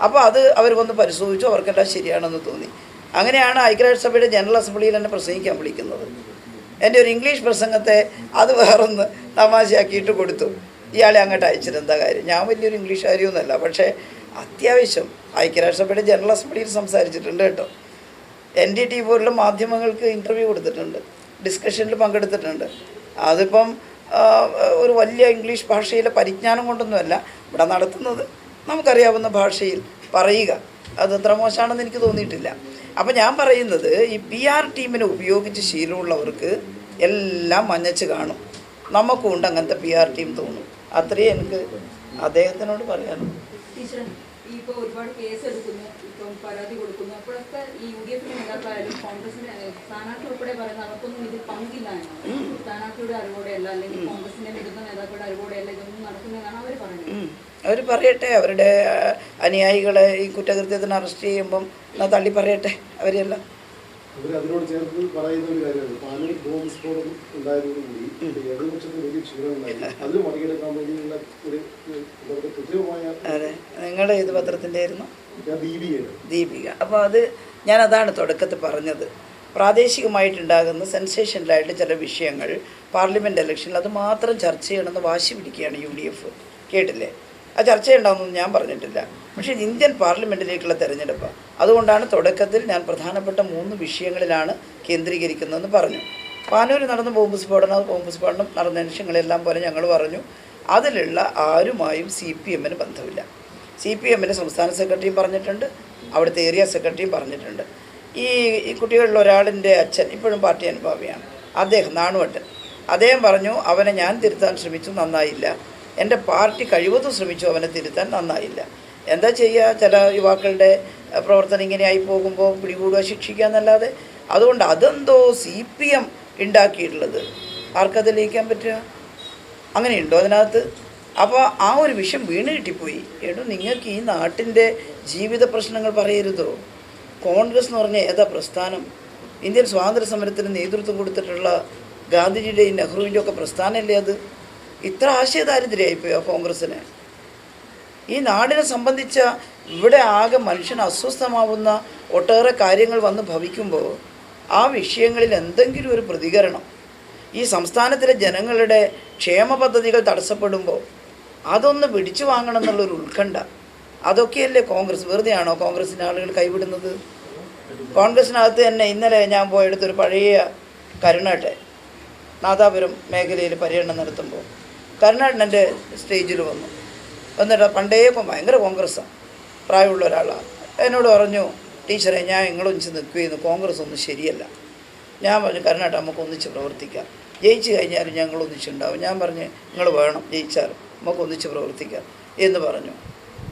അപ്പോൾ അത് അവർ വന്ന് പരിശോധിച്ചു, അവർക്കെല്ലാം ശരിയാണെന്ന് തോന്നി. അങ്ങനെയാണ് ഐക്യരാഷ്ട്രസഭയുടെ ജനറൽ അസംബ്ലിയിൽ എന്നെ പ്രസംഗിക്കാൻ വിളിക്കുന്നത്. എൻ്റെ ഒരു ഇംഗ്ലീഷ് പ്രസംഗത്തെ അത് വേറൊന്ന് തമാശയാക്കിയിട്ട് കൊടുത്തു. ഇയാളെ അങ്ങോട്ട് അയച്ചിട്ട് എന്താ കാര്യം? ഞാൻ വലിയൊരു ഇംഗ്ലീഷുകാരിയൊന്നുമല്ല, പക്ഷേ അത്യാവശ്യം ഐക്യരാഷ്ട്രസഭയുടെ ജനറൽ അസംബ്ലിയിൽ സംസാരിച്ചിട്ടുണ്ട് കേട്ടോ. NDT പോലുള്ള മാധ്യമങ്ങൾക്ക് ഇൻ്റർവ്യൂ കൊടുത്തിട്ടുണ്ട്, ഡിസ്കഷനിൽ പങ്കെടുത്തിട്ടുണ്ട്. അതിപ്പം ഒരു വലിയ ഇംഗ്ലീഷ് ഭാഷയിലെ പരിജ്ഞാനം കൊണ്ടൊന്നുമല്ല ഇവിടെ നടത്തുന്നത്, നമുക്കറിയാവുന്ന ഭാഷയിൽ പറയുക. അത് അത്ര മോശമാണെന്ന് എനിക്ക് തോന്നിയിട്ടില്ല. അപ്പോൾ ഞാൻ പറയുന്നത്, ഈ PR ടീമിനെ ഉപയോഗിച്ച് ശീലമുള്ളവർക്ക് എല്ലാം മഞ്ഞച്ച് കാണും. നമുക്കും ഉണ്ട് അങ്ങനത്തെ PR ടീം തോന്നും. അത്രയേ എനിക്ക് അദ്ദേഹത്തിനോട് പറയാനുള്ളൂ. ഇപ്പോൾ ഒരുപാട് കേസ് എടുക്കുന്നു, ഇപ്പം പരാതി കൊടുക്കുന്നു. അപ്പോഴൊക്കെ ഈ UDF നേതാക്കളായാലും കോൺഗ്രസിന്റെ സ്ഥാനാർത്ഥി ഉൾപ്പെടെ പറയുന്നത് അവർക്കൊന്നും ഇതിൽ പങ്കില്ല എന്നാണ്. സ്ഥാനാർത്ഥിയുടെ അറിവോടെയല്ല, അല്ലെങ്കിൽ കോൺഗ്രസിന്റെ മുതിർന്ന നേതാക്കളുടെ അറിവോടെയല്ല ഇതൊന്നും നടക്കുന്നതെന്നാണ് അവർ പറയുന്നത്. അവർ പറയട്ടെ, അവരുടെ അനുയായികളെ ഈ കുറ്റകൃത്യത്തിന് അറസ്റ്റ് ചെയ്യുമ്പം എന്നാൽ തള്ളി പറയട്ടെ അവരെല്ലാം. അതിനോട് ചേർത്ത് പറയുന്ന ഒരു കാര്യമാണ്, പാനൂർ ബോംബ് സ്ഫോടനം ഉണ്ടായതോടുകൂടി ഇടതുപക്ഷത്തിന് വലിയ ക്ഷീണമുണ്ടായി. അത് മറികടക്കാൻ വേണ്ടിയുള്ള ഒരു കൃത്യമായ. അതെ, നിങ്ങൾ ഏത് പത്രത്തിൻ്റെ ആയിരുന്നു? ദീപിക. അപ്പോൾ ഞാനതാണ് തുടക്കത്തിൽ പറഞ്ഞത്. പ്രാദേശികമായിട്ടുണ്ടാകുന്ന സെൻസേഷനിലായിട്ട് ചില വിഷയങ്ങൾ പാർലമെൻറ്റ് ഇലക്ഷനിൽ അത് മാത്രം ചർച്ച ചെയ്യണമെന്ന് വാശി പിടിക്കുകയാണ് UDF. കേട്ടില്ലേ? ആ ചർച്ച ചെയ്യണമെന്നൊന്നും ഞാൻ പറഞ്ഞിട്ടില്ല. പക്ഷേ ഇന്ത്യൻ പാർലമെൻറ്റിലേക്കുള്ള തെരഞ്ഞെടുപ്പ്, അതുകൊണ്ടാണ് തുടക്കത്തിൽ ഞാൻ പ്രധാനപ്പെട്ട 3 വിഷയങ്ങളിലാണ് കേന്ദ്രീകരിക്കുന്നതെന്ന് പറഞ്ഞു. പാനൂർ നടന്ന ബോംബ് സ്ഫോടനം നടന്ന നിമിഷങ്ങളെല്ലാം പോലെ ഞങ്ങൾ പറഞ്ഞു അതിലുള്ള ആരുമായും CPMന് ബന്ധമില്ല. CPMൻ്റെ സംസ്ഥാന സെക്രട്ടറിയും പറഞ്ഞിട്ടുണ്ട്, അവിടുത്തെ ഏരിയ സെക്രട്ടറിയും പറഞ്ഞിട്ടുണ്ട്. ഈ കുട്ടികളിൽ ഒരാളിൻ്റെ അച്ഛൻ ഇപ്പോഴും പാർട്ടി അനുഭാവിയാണ്, അദ്ദേഹം നാണുവട്ടൻ. അദ്ദേഹം പറഞ്ഞു, അവനെ ഞാൻ തിരുത്താൻ ശ്രമിച്ചു, നന്നായില്ല. എൻ്റെ പാർട്ടി കഴിവതും ശ്രമിച്ചു, അവനെ തിരുത്താൻ, നന്നായില്ല. എന്താ ചെയ്യുക, ചില യുവാക്കളുടെ പ്രവർത്തനം ഇങ്ങനെയായി പോകുമ്പോൾ പിടികൂടുക, ശിക്ഷിക്കുക എന്നല്ലാതെ. അതുകൊണ്ട് അതെന്തോ CPM ഉണ്ടാക്കിയിട്ടുള്ളത് ആർക്കത് ലയിക്കാൻ പറ്റുക? അങ്ങനെയുണ്ടോ അതിനകത്ത്? അപ്പോൾ ആ ഒരു വിഷയം വീണ് കിട്ടിപ്പോയി. നിങ്ങൾക്ക് ഈ നാട്ടിൻ്റെ ജീവിത പ്രശ്നങ്ങൾ പറയരുതോ? കോൺഗ്രസ് എന്ന് പറഞ്ഞാൽ ഏതാ പ്രസ്ഥാനം? ഇന്ത്യൻ സ്വാതന്ത്ര്യ സമരത്തിന് നേതൃത്വം കൊടുത്തിട്ടുള്ള ഗാന്ധിജിയുടെയും നെഹ്റുവിൻ്റെ ഒക്കെ പ്രസ്ഥാനമല്ലേ അത്? ഇത്ര ആശയദാരിദ്ര്യമായിപ്പോയോ കോൺഗ്രസ്സിന്? ഈ നാടിനെ സംബന്ധിച്ച ഇവിടെ ആകെ മനുഷ്യന് അസ്വസ്ഥമാവുന്ന ഒട്ടേറെ കാര്യങ്ങൾ വന്ന് ഭവിക്കുമ്പോൾ ആ വിഷയങ്ങളിൽ എന്തെങ്കിലും ഒരു പ്രതികരണം, ഈ സംസ്ഥാനത്തിലെ ജനങ്ങളുടെ ക്ഷേമ പദ്ധതികൾ തടസ്സപ്പെടുമ്പോൾ അതൊന്ന് പിടിച്ചു വാങ്ങണം എന്നുള്ളൊരു ഉത്കണ്ഠ, അതൊക്കെയല്ലേ കോൺഗ്രസ്. വെറുതെയാണോ കോൺഗ്രസിൻ്റെ ആളുകൾ കൈവിടുന്നത്? കോൺഗ്രസിനകത്ത് തന്നെ ഇന്നലെ ഞാൻ പോയെടുത്തൊരു പഴയ കരുണാട്ടെ നാദാപുരം മേഖലയിൽ പര്യടനം നടത്തുമ്പോൾ കരുണാടൻ എൻ്റെ സ്റ്റേജിൽ വന്നു. എന്നിട്ട് പണ്ടേ ഭയങ്കര കോൺഗ്രസ്സാണ്, പ്രായമുള്ള ഒരാളാണ്. എന്നോട് പറഞ്ഞു, ടീച്ചറെ ഞാൻ നിങ്ങളൊന്നിച്ച് നിൽക്കുകയെന്ന്, കോൺഗ്രസ് ഒന്നും ശരിയല്ല. ഞാൻ പറഞ്ഞു, കരുണാട്ട നമുക്ക് ഒന്നിച്ച് പ്രവർത്തിക്കാം, ജയിച്ചു കഴിഞ്ഞാലും ഞങ്ങൾ ഒന്നിച്ചുണ്ടാവും. ഞാൻ പറഞ്ഞു, നിങ്ങൾ വേണം, ജയിച്ചാലും നമുക്ക് ഒന്നിച്ച് പ്രവർത്തിക്കാം എന്ന് പറഞ്ഞു.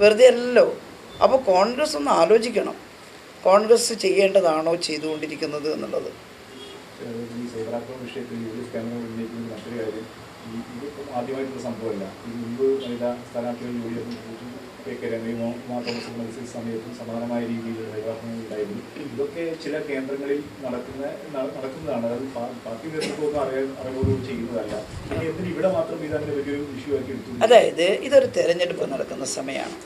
വെറുതെ അല്ലല്ലോ. അപ്പോൾ കോൺഗ്രസ് ഒന്ന് ആലോചിക്കണം, കോൺഗ്രസ് ചെയ്യേണ്ടതാണോ ചെയ്തുകൊണ്ടിരിക്കുന്നത് എന്നുള്ളത്. മറ്റൊരു കാര്യം, ഇത് ആദ്യമായിട്ടുള്ള സംഭവമല്ല. ഇത് മുമ്പ് വനിതാ സ്ഥാനാർത്ഥികൾ മത്സരിച്ച സമയത്തും സമാനമായ രീതിയിൽ നിർവാഹങ്ങൾ ഉണ്ടായിരുന്നു. ഇതൊക്കെ ചില കേന്ദ്രങ്ങളിൽ നടക്കുന്നതാണ്. അതായത് പാർട്ടി നേതൃത്വമൊക്കെ അറിവോട് ചെയ്യുന്നതല്ല. എന്തിനും ഇവിടെ മാത്രം ഇതങ്ങനെ വലിയൊരു ഇഷ്യൂ ആക്കി എടുത്തു. അതായത് ഇതൊരു തെരഞ്ഞെടുപ്പ് നടക്കുന്ന സമയമാണ്,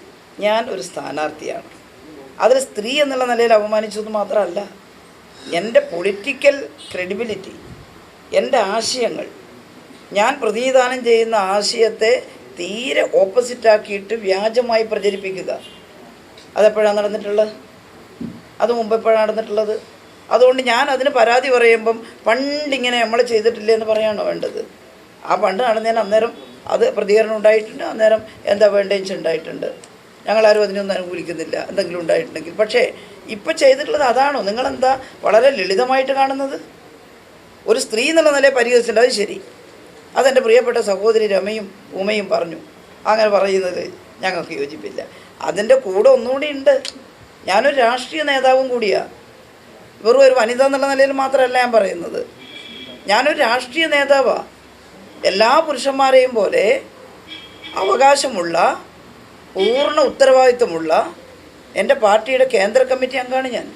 ഞാൻ ഒരു സ്ഥാനാർത്ഥിയാണ്. അതിൽ സ്ത്രീ എന്നുള്ള നിലയിൽ അപമാനിച്ചത് മാത്രമല്ല, എൻ്റെ പൊളിറ്റിക്കൽ ക്രെഡിബിലിറ്റി, എൻ്റെ ആശയങ്ങൾ, ഞാൻ പ്രതിനിധാനം ചെയ്യുന്ന ആശയത്തെ തീരെ ഓപ്പോസിറ്റാക്കിയിട്ട് വ്യാജമായി പ്രചരിപ്പിക്കുക, അതെപ്പോഴാണ് നടന്നിട്ടുള്ളത്? അത് മുമ്പ് എപ്പോഴാണ് നടന്നിട്ടുള്ളത്? അതുകൊണ്ട് ഞാൻ അതിന് പരാതി പറയുമ്പം പണ്ടിങ്ങനെ നമ്മൾ ചെയ്തിട്ടില്ല എന്ന് പറയാണോ വേണ്ടത്? ആ പണ്ട് നടന്നതിന് അന്നേരം അത് പ്രതികരണം ഉണ്ടായിട്ടുണ്ട്, അന്നേരം എന്താ വേണ്ടതെന്ന് ഉണ്ടായിട്ടുണ്ട്. ഞങ്ങളാരും അതിനൊന്നും അനുകൂലിക്കുന്നില്ല എന്തെങ്കിലും ഉണ്ടായിട്ടുണ്ടെങ്കിൽ. പക്ഷേ ഇപ്പം ചെയ്തിട്ടുള്ളത് അതാണോ? നിങ്ങളെന്താ വളരെ ലളിതമായിട്ട് കാണുന്നത്? ഒരു സ്ത്രീ എന്നുള്ള നിലയെ പരിഹരിച്ചിട്ടുണ്ട്, അത് ശരി. അതെൻ്റെ പ്രിയപ്പെട്ട സഹോദരി രമയും ഉമയും പറഞ്ഞു. അങ്ങനെ പറയുന്നത് ഞങ്ങൾക്ക് യോജിപ്പില്ല. അതിൻ്റെ കൂടെ ഒന്നുകൂടി ഉണ്ട്, ഞാനൊരു രാഷ്ട്രീയ നേതാവും കൂടിയാണ്. വെറും ഒരു വനിത എന്നുള്ള നിലയിൽ മാത്രമല്ല ഞാൻ പറയുന്നത്, ഞാനൊരു രാഷ്ട്രീയ നേതാവാണ്. എല്ലാ പുരുഷന്മാരെയും പോലെ അവകാശമുള്ള, പൂർണ്ണ ഉത്തരവാദിത്വമുള്ള എൻ്റെ പാർട്ടിയുടെ കേന്ദ്ര കമ്മിറ്റി അംഗമാണ് ഞാൻ.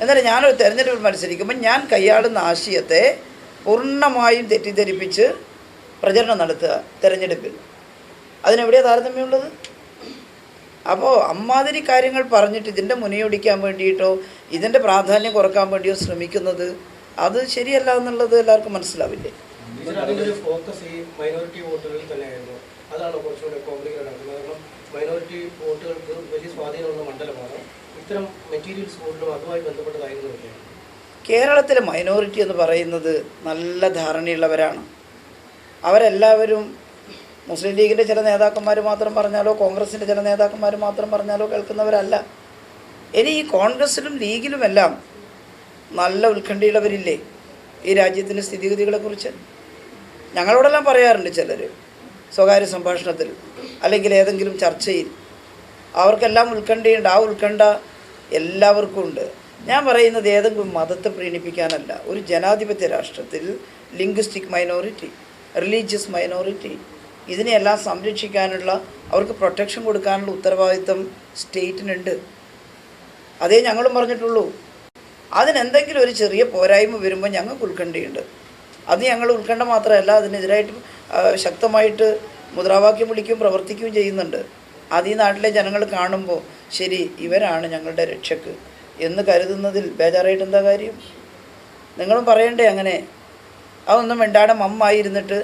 എന്നാലും ഞാനൊരു തെരഞ്ഞെടുപ്പിൽ മത്സരിക്കുമ്പോൾ ഞാൻ കൈയാളുന്ന ആശയത്തെ പൂർണ്ണമായും തെറ്റിദ്ധരിപ്പിച്ച് പ്രചരണം നടത്തുക തെരഞ്ഞെടുപ്പിൽ, അതിനെവിടെയാണ് താരതമ്യമുള്ളത്? അപ്പോൾ അമ്മാതിരി കാര്യങ്ങൾ പറഞ്ഞിട്ട് ഇതിൻ്റെ മുനയൊടിക്കാൻ വേണ്ടിയിട്ടോ ഇതിൻ്റെ പ്രാധാന്യം കുറക്കാൻ വേണ്ടിയോ ശ്രമിക്കുന്നത് അത് ശരിയല്ല എന്നുള്ളത് എല്ലാവർക്കും മനസ്സിലാവില്ലേ? അതിൻ്റെ ഫോക്കസ് ഈ മൈനോറിറ്റി വോട്ടുകളിൽ തന്നെയായിരുന്നു. അതാണ് കുറച്ചുകൂടെ കോംപ്ലിക്കേറ്റഡ് ആക്കുന്നത്. കാരണം മൈനോറിറ്റി വോട്ടുകൾക്ക് വലിയ സ്വാധീനമുള്ള മണ്ഡലമാണ്. ഇത്തരം മെറ്റീരിയൽസ് കൂടുതലും അതുമായി ബന്ധപ്പെട്ടതായിരുന്നില്ല. കേരളത്തിലെ മൈനോറിറ്റി എന്ന് പറയുന്നത് നല്ല ധാരണയുള്ളവരാണ്. അവരെല്ലാവരും മുസ്ലിം ലീഗിൻ്റെ ചില നേതാക്കന്മാർ മാത്രം പറഞ്ഞാലോ കോൺഗ്രസിൻ്റെ ചില നേതാക്കന്മാർ മാത്രം പറഞ്ഞാലോ കേൾക്കുന്നവരല്ല. ഇനി ഈ കോൺഗ്രസിലും ലീഗിലുമെല്ലാം നല്ല ഉത്കണ്ഠയുള്ളവരില്ലേ ഈ രാജ്യത്തിൻ്റെ സ്ഥിതിഗതികളെക്കുറിച്ച്? ഞങ്ങളോടെല്ലാം പറയാറുണ്ട് ചിലർ സ്വകാര്യ സംഭാഷണത്തിൽ അല്ലെങ്കിൽ ഏതെങ്കിലും ചർച്ചയിൽ. അവർക്കെല്ലാം ഉത്കണ്ഠയുണ്ട്. ആ ഉത്കണ്ഠ എല്ലാവർക്കും ഉണ്ട്. ഞാൻ പറയുന്നത് ഏതെങ്കിലും മതത്തെ പ്രീണിപ്പിക്കാനല്ല. ഒരു ജനാധിപത്യ രാഷ്ട്രത്തിൽ ലിംഗ്വിസ്റ്റിക് മൈനോറിറ്റി, റിലീജിയസ് മൈനോറിറ്റി, ഇതിനെയെല്ലാം സംരക്ഷിക്കാനുള്ള, അവർക്ക് പ്രൊട്ടക്ഷൻ കൊടുക്കാനുള്ള ഉത്തരവാദിത്വം സ്റ്റേറ്റിനുണ്ട്. അതേ ഞങ്ങളും പറഞ്ഞിട്ടുള്ളൂ. അതിനെന്തെങ്കിലും ഒരു ചെറിയ പോരായ്മ വരുമ്പോൾ ഞങ്ങൾക്ക് ഉത്കണ്ഠയുണ്ട്. അത് ഞങ്ങൾ ഉത്കണ്ഠ മാത്രമല്ല, അതിനെതിരായിട്ട് ശക്തമായിട്ട് മുദ്രാവാക്യം വിളിക്കുകയും പ്രവർത്തിക്കുകയും ചെയ്യുന്നുണ്ട്. അത് ഈ നാട്ടിലെ ജനങ്ങൾ കാണുമ്പോൾ ശരി ഇവരാണ് ഞങ്ങളുടെ രക്ഷക്ക് എന്ന് കരുതുന്നതിൽ ബേജാറായിട്ട് എന്താ കാര്യം? നിങ്ങളും പറയണ്ടേ അങ്ങനെ? അതൊന്നും വേണ്ടാതെ മമ്മായിരുന്നിട്ട്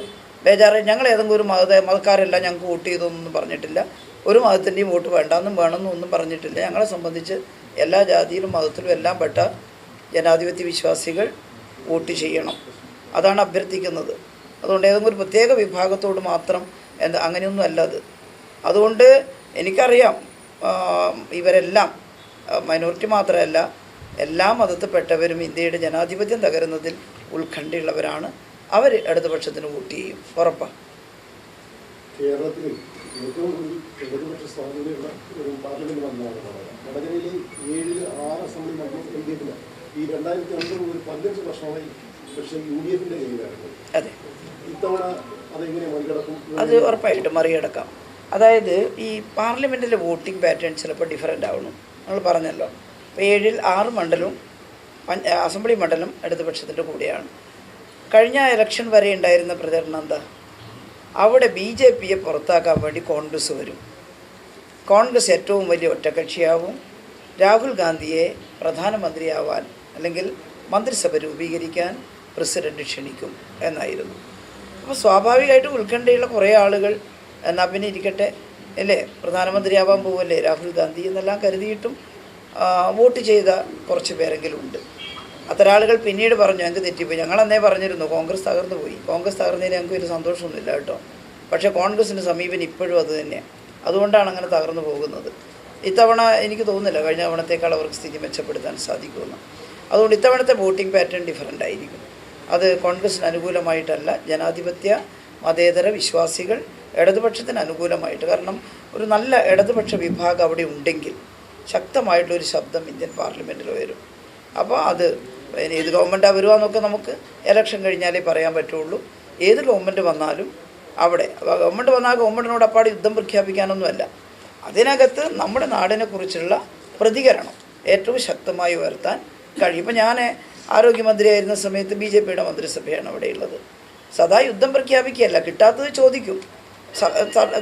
ബേജാറായി ഞങ്ങൾ ഏതെങ്കിലും ഒരു മതക്കാരല്ല ഞങ്ങൾക്ക് വോട്ട് ചെയ്തൊന്നും പറഞ്ഞിട്ടില്ല. ഒരു മതത്തിൻ്റെയും വോട്ട് വേണ്ടെന്നും വേണമെന്നും ഒന്നും പറഞ്ഞിട്ടില്ല. ഞങ്ങളെ സംബന്ധിച്ച് എല്ലാ ജാതിയിലും മതത്തിലും എല്ലാം പെട്ട ജനാധിപത്യ വിശ്വാസികൾ വോട്ട് ചെയ്യണം, അതാണ് അഭ്യർത്ഥിക്കുന്നത്. അതുകൊണ്ട് ഏതെങ്കിലും ഒരു പ്രത്യേക വിഭാഗത്തോട് മാത്രം അങ്ങനെയൊന്നും അല്ല അത്. അതുകൊണ്ട് എനിക്കറിയാം ഇവരെല്ലാം മൈനോറിറ്റി മാത്രമല്ല എല്ലാ മതത്തിൽപ്പെട്ടവരും ഇന്ത്യയുടെ ജനാധിപത്യം തകരുന്നതിൽ ഉത്കണ്ഠയുള്ളവരാണ്. അവർ ഇടതുപക്ഷത്തിന് വോട്ട് ചെയ്യും, ഉറപ്പാണ്. കേരളത്തിൽ ഏറ്റവും ഇടതുപക്ഷ സ്വാധീനമുള്ള ഒരു പാർലമെന്റ് മണ്ഡലമാണ് വടകരയിലെ 7-6 അസംബ്ലി മണ്ഡലം എൽ.ഡി.എഫിന് ഈ 2009 മുതൽ 15 വർഷമായി പക്ഷേ UDF-ന്റെ കയ്യിലായിരുന്നു. അതെ, ഇത്തവണ അതെങ്ങനെ മറികടക്കും? അത് ഉറപ്പായിട്ടും മറികടക്കാം. അതായത് ഈ പാർലമെൻറ്റിലെ വോട്ടിംഗ് പാറ്റേൺ ചിലപ്പോൾ ഡിഫറൻ്റ് ആവണം. നമ്മൾ പറഞ്ഞല്ലോ, ഇപ്പോൾ 7-6 മണ്ഡലവും അസംബ്ലി മണ്ഡലം ഇടതുപക്ഷത്തിൻ്റെ കൂടെയാണ്. കഴിഞ്ഞ ഇലക്ഷൻ വരെ ഉണ്ടായിരുന്ന പ്രചരണം എന്താ? അവിടെ BJP-യെ പുറത്താക്കാൻ വേണ്ടി കോൺഗ്രസ് വരും, കോൺഗ്രസ് ഏറ്റവും വലിയ ഒറ്റക്കക്ഷിയാവും, രാഹുൽ ഗാന്ധിയെ പ്രധാനമന്ത്രിയാവാൻ അല്ലെങ്കിൽ മന്ത്രിസഭ രൂപീകരിക്കാൻ പ്രസിഡന്റ് ക്ഷണിക്കും എന്നായിരുന്നു. അപ്പോൾ സ്വാഭാവികമായിട്ടും ഉത്കണ്ഠയുള്ള കുറേ ആളുകൾ എന്നാൽ പിന്നെ ഇരിക്കട്ടെ അല്ലേ, പ്രധാനമന്ത്രിയാവാൻ പോവല്ലേ രാഹുൽ ഗാന്ധി എന്നെല്ലാം കരുതിയിട്ടും വോട്ട് ചെയ്ത കുറച്ച് പേരെങ്കിലും ഉണ്ട്. അത്തരം ആളുകൾ പിന്നീട് പറഞ്ഞു ഞങ്ങൾക്ക് തെറ്റിപ്പോയി. ഞങ്ങളന്നേ പറഞ്ഞിരുന്നു കോൺഗ്രസ് തകർന്നു പോയി. കോൺഗ്രസ് തകർന്നതിന് ഞങ്ങൾക്ക് ഒരു സന്തോഷമൊന്നുമില്ല കേട്ടോ. പക്ഷേ കോൺഗ്രസിൻ്റെ സമീപനം ഇപ്പോഴും അത് തന്നെയാണ്. അതുകൊണ്ടാണ് അങ്ങനെ തകർന്നു പോകുന്നത്. ഇത്തവണ എനിക്ക് തോന്നുന്നില്ല കഴിഞ്ഞ തവണത്തേക്കാൾ അവർക്ക് സ്ഥിതി മെച്ചപ്പെടുത്താൻ സാധിക്കുമെന്ന്. അതുകൊണ്ട് ഇത്തവണത്തെ വോട്ടിംഗ് പാറ്റേൺ ഡിഫറൻ്റ് ആയിരിക്കും. അത് കോൺഗ്രസിന് അനുകൂലമായിട്ടല്ല, ജനാധിപത്യ മതേതര വിശ്വാസികൾ ഇടതുപക്ഷത്തിന് അനുകൂലമായിട്ട്. കാരണം ഒരു നല്ല ഇടതുപക്ഷ വിഭാഗം അവിടെ ഉണ്ടെങ്കിൽ ശക്തമായിട്ടുള്ളൊരു ശബ്ദം ഇന്ത്യൻ പാർലമെൻറ്റിൽ വരും. അപ്പോൾ അത് ഏത് ഗവൺമെൻറ്റാണ് വരുവാന്നൊക്കെ നമുക്ക് ഇലക്ഷൻ കഴിഞ്ഞാലേ പറയാൻ പറ്റുള്ളൂ. ഏത് ഗവൺമെൻറ് വന്നാലും അവിടെ ഗവൺമെൻറ് വന്നാൽ ഗവൺമെൻറ്റിനോട് അപ്പാടെ യുദ്ധം പ്രഖ്യാപിക്കാനൊന്നുമല്ല, അതിനകത്ത് നമ്മുടെ നാടിനെക്കുറിച്ചുള്ള പ്രതികരണം ഏറ്റവും ശക്തമായി ഉയർത്താൻ കഴിയും. ഇപ്പോൾ ഞാൻ ആരോഗ്യമന്ത്രിയായിരുന്ന സമയത്ത് BJP-യുടെ മന്ത്രിസഭയാണ് അവിടെയുള്ളത്. സദാ യുദ്ധം പ്രഖ്യാപിക്കുകയല്ല, കിട്ടാത്തത് ചോദിക്കും,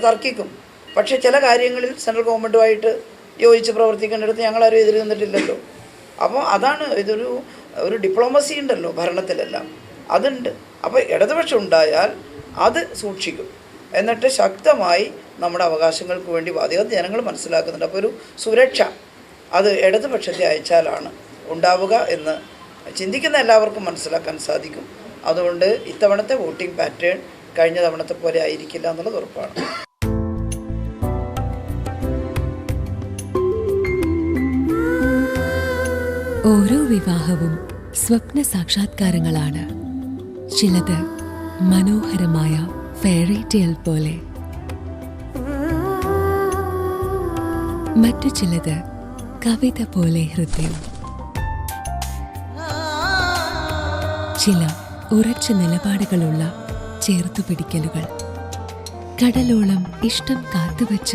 തർക്കിക്കും. പക്ഷേ ചില കാര്യങ്ങളിൽ സെൻട്രൽ ഗവൺമെൻറ്റുമായിട്ട് യോജിച്ച് പ്രവർത്തിക്കേണ്ടിടത്ത് ഞങ്ങളാരും എതിര് നിന്നിട്ടില്ലല്ലോ. അപ്പോൾ അതാണ് ഒരു ഡിപ്ലോമസി ഉണ്ടല്ലോ ഭരണത്തിലെല്ലാം, അതുണ്ട്. അപ്പോൾ ഇടതുപക്ഷം ഉണ്ടായാൽ അത് സൂക്ഷിക്കും, എന്നിട്ട് ശക്തമായി നമ്മുടെ അവകാശങ്ങൾക്ക് വേണ്ടി വാദിക്കാൻ ജനങ്ങൾ മനസ്സിലാക്കുന്നുണ്ട്. അപ്പോൾ ഒരു സുരക്ഷ അത് ഇടതുപക്ഷത്തെ അയച്ചാലാണ് ഉണ്ടാവുക എന്ന് ചിന്തിക്കുന്ന എല്ലാവർക്കും മനസ്സിലാക്കാൻ സാധിക്കും. അതുകൊണ്ട് ഇത്തവണത്തെ വോട്ടിംഗ് പാറ്റേൺ കഴിഞ്ഞ തവണത്തെ പോലെ ആയിരിക്കില്ല എന്നുള്ളത് ഉറപ്പാണ്. ഓരോ വിവാഹവും സ്വപ്ന സാക്ഷാത്കാരങ്ങളാണ്. ചിലത് മനോഹരമായ ഫെയറി ടെയിൽ പോലെ, മറ്റു ചിലത് കവിത പോലെ ഹൃദയം. ചില ഉറച്ച നിലപാടുകളുള്ള ചേർത്തുപിടിക്കലുകൾ, കടലോളം ഇഷ്ടം കാത്തുവച്ച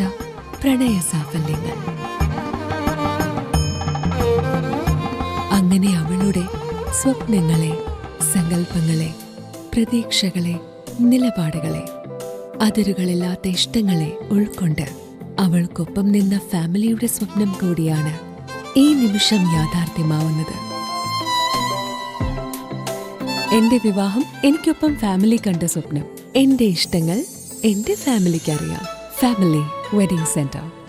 പ്രണയ സാഫല്യങ്ങൾ. അങ്ങനെ അവളുടെ സ്വപ്നങ്ങളെ, സങ്കല്പങ്ങളെ, പ്രതീക്ഷകളെ, നിലപാടുകളെ, അതിരുകളില്ലാത്ത ഇഷ്ടങ്ങളെ ഉൾക്കൊണ്ട് അവൾക്കൊപ്പം നിന്ന ഫാമിലിയുടെ സ്വപ്നം കൂടിയാണ് ഈ നിമിഷം യാഥാർത്ഥ്യമാവുന്നത്. എന്റെ വിവാഹം എനിക്കൊപ്പം ഫാമിലി കണ്ട സ്വപ്നം. എന്റെ ഇഷ്ടങ്ങൾ എന്റെ ഫാമിലിക്ക് അറിയാം. Family wedding centre.